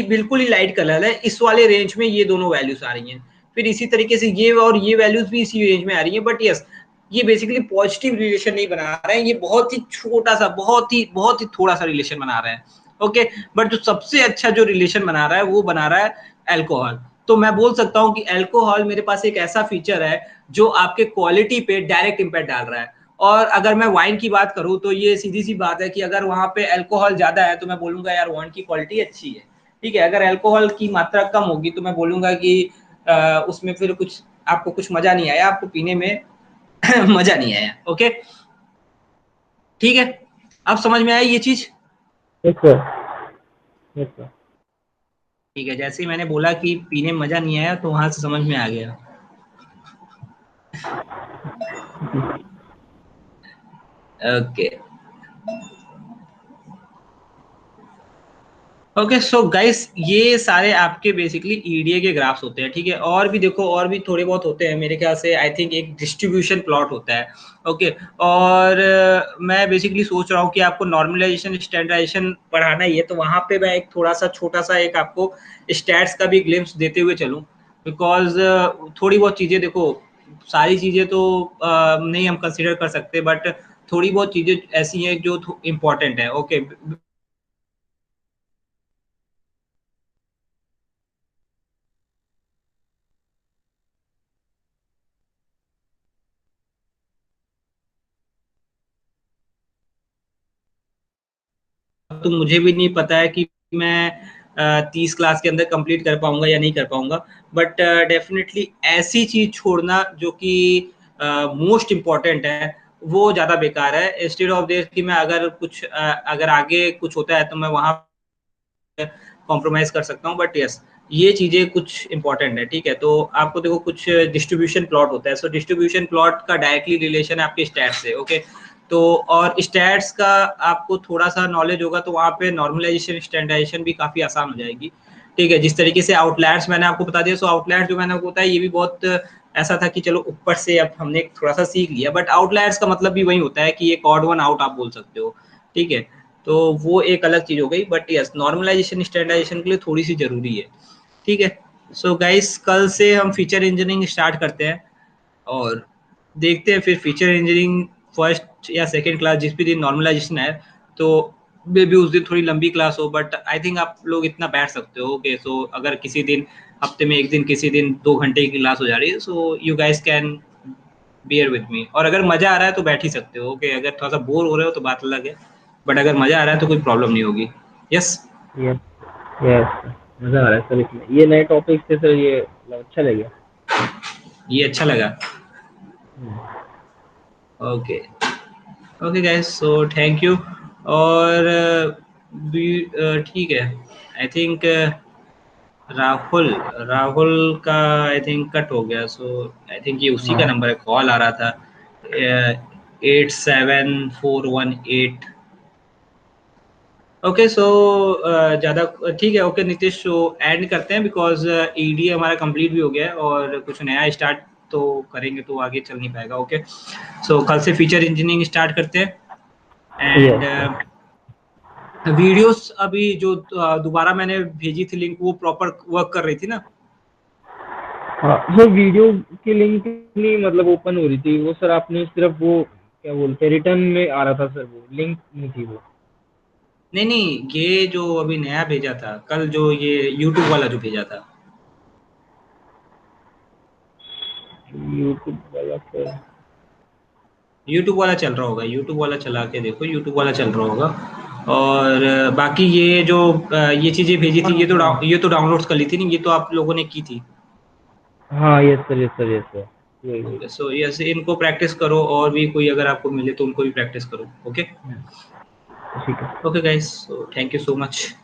Speaker 2: बिल्कुल ही लाइट कलर है, इस वाले रेंज में ये दोनों वैल्यूज आ रही हैं। फिर इसी तरीके से ये और ये वैल्यूज भी इसी रेंज में आ रही है, बट यस ये बेसिकली पॉजिटिव रिलेशन नहीं बना रहे हैं, ये बहुत ही छोटा सा बहुत ही थोड़ा सा रिलेशन बना रहे हैं। ओके, बट जो सबसे अच्छा जो रिलेशन बना रहा है वो बना रहा है अल्कोहल। तो मैं बोल सकता हूँ कि अल्कोहल मेरे पास एक ऐसा फीचर है जो आपके क्वालिटी पे डायरेक्ट इंपैक्ट डाल रहा है। और अगर मैं वाइन की बात करूं तो ये सीधी सी बात है कि अगर वहां पे अल्कोहल ज्यादा है तो मैं बोलूंगा यार वाइन की क्वालिटी अच्छी है। ठीक है, अगर अल्कोहल की मात्रा कम होगी तो मैं बोलूंगा कि उसमें फिर कुछ आपको कुछ मजा नहीं आया, आपको पीने में मजा नहीं आया। ओके, ठीक है, अब समझ में आया ये चीज।
Speaker 3: Yes sir, yes sir.
Speaker 2: ठीक है, जैसे ही मैंने बोला कि पीने में मजा नहीं आया तो वहां से समझ में आ गया। ओके, ओके, सो गाइस ये सारे आपके बेसिकली ईडीए के ग्राफ्स होते हैं। ठीक है, और भी देखो और भी थोड़े बहुत होते हैं मेरे ख्याल से, आई थिंक एक डिस्ट्रीब्यूशन प्लॉट होता है। ओके, और मैं बेसिकली सोच रहा हूँ कि आपको नॉर्मलाइजेशन स्टैंडर्डाइजेशन पढ़ाना ही है, तो वहां पे मैं एक थोड़ा सा छोटा सा एक आपको स्टैट्स का भी ग्लिम्स देते हुए चलूँ, बिकॉज थोड़ी बहुत चीजें देखो, सारी चीजें तो नहीं हम कंसिडर कर सकते, बट थोड़ी बहुत चीजें ऐसी हैं जो इम्पोर्टेंट है। ओके, तो मुझे भी नहीं पता है कि मैं 30 क्लास के अंदर कंप्लीट कर पाऊंगा या नहीं कर पाऊंगा, बट डेफिनेटली ऐसी चीज छोड़ना जो कि मोस्ट इम्पॉर्टेंट है वो ज्यादा बेकार है। इंस्टेड ऑफ देयर कि मैं अगर आगे कुछ होता है तो मैं वहां कॉम्प्रोमाइज कर सकता हूँ, बट यस ये चीजें कुछ इंपॉर्टेंट है। ठीक है, तो आपको देखो कुछ डिस्ट्रीब्यूशन प्लॉट होता है। सो डिस्ट्रीब्यूशन प्लॉट का डायरेक्टली रिलेशन है आपके स्टैट्स से। ओके, तो और स्टैट्स का आपको थोड़ा सा नॉलेज होगा तो वहाँ पे नॉर्मलाइजेशन स्टैंडर्डाइजेशन भी काफी आसान हो जाएगी। ठीक है, जिस तरीके से आउटलायर्स मैंने आपको बता दिया। सो आउटलायर्स जो मैंने आपको बताया ये भी बहुत ऐसा था कि चलो ऊपर से अब हमने थोड़ा सा सीख लिया, बट आउटलायर्स का मतलब भी वही होता है कि एक ऑड वन आउट आप बोल सकते हो। ठीक है, तो वो एक अलग चीज हो गई, बट यस नॉर्मलाइजेशन स्टैंडर्डाइजेशन के लिए थोड़ी सी जरूरी है। ठीक है, सो गाइस कल से हम फीचर इंजीनियरिंग स्टार्ट करते हैं और देखते हैं फिर फीचर इंजीनियरिंग फर्स्ट या सेकंड क्लास जिस भी दिन नॉर्मलाइजेशन है तो मे बी उस दिन थोड़ी लंबी क्लास हो, बट आई थिंक आप लोग इतना बैठ सकते हो। ओके, सो अगर किसी दिन हफ्ते में एक दिन किसी दिन 2 घंटे की क्लास हो जा रही है so you guys can bear with me. और अगर मजा आ रहा है तो बैठ ही सकते हो। ओके, अगर थोड़ा सा बोर हो रहे हो तो बात अलग है, बट अगर मजा आ रहा है तो कोई प्रॉब्लम नहीं होगी। यस,
Speaker 3: यस यस मजा आ रहा है सर इसमें, ये नए टॉपिक थे सर, ये मतलब अच्छा लगा।
Speaker 2: ये अच्छा लगा।
Speaker 3: Hmm,
Speaker 2: okay okay guys, so thank you. और ठीक है, आई थिंक राहुल राहुल का आई थिंक कट हो गया। सो आई थिंक ये उसी का
Speaker 3: हाँ
Speaker 2: नंबर है, कॉल आ रहा था 87418। ओके, सो ज़्यादा ठीक है। ओके नितिश, तो एंड करते हैं बिकॉज ईडी हमारा कंप्लीट भी हो गया है और कुछ नया स्टार्ट तो करेंगे तो आगे चल नहीं पाएगा। ओके, सो कल से फीचर इंजीनियरिंग स्टार्ट करते हैं एंड
Speaker 3: यस
Speaker 2: वीडियोस अभी जो दोबारा मैंने भेजी थी लिंक वो प्रॉपर वर्क कर रही थी ना?
Speaker 3: हाँ सर, वीडियो की लिंक नहीं मतलब ओपन हो रही थी वो सर, आपने सिर्फ वो क्या बोलते हैं रिटर्न में आ रहा था सर, वो लिंक नहीं थी वो।
Speaker 2: नहीं नहीं, ये जो अभी नया भेजा था कल, जो ये यूट्यूब वाला जो भेजा था,
Speaker 3: यूट्यूब वाला सर,
Speaker 2: यूट्यूब वाला चल रहा होगा। यूट्यूब वाला चला के देखो, यूट्यूब वाला चल रहा होगा। और बाकी ये जो ये चीजें भेजी
Speaker 3: हाँ
Speaker 2: थी
Speaker 3: हाँ
Speaker 2: ये तो डाउनलोड कर ली थी नहीं, ये तो आप लोगों ने की थी।
Speaker 3: हाँ yes sir yes sir yes sir, वही वही।
Speaker 2: ओके, सो यस इनको प्रैक्टिस करो और भी कोई अगर आपको मिले तो उनको भी प्रैक्टिस करो। ओके
Speaker 3: हम्म, ठीक है।
Speaker 2: Okay guys, so thank you so much.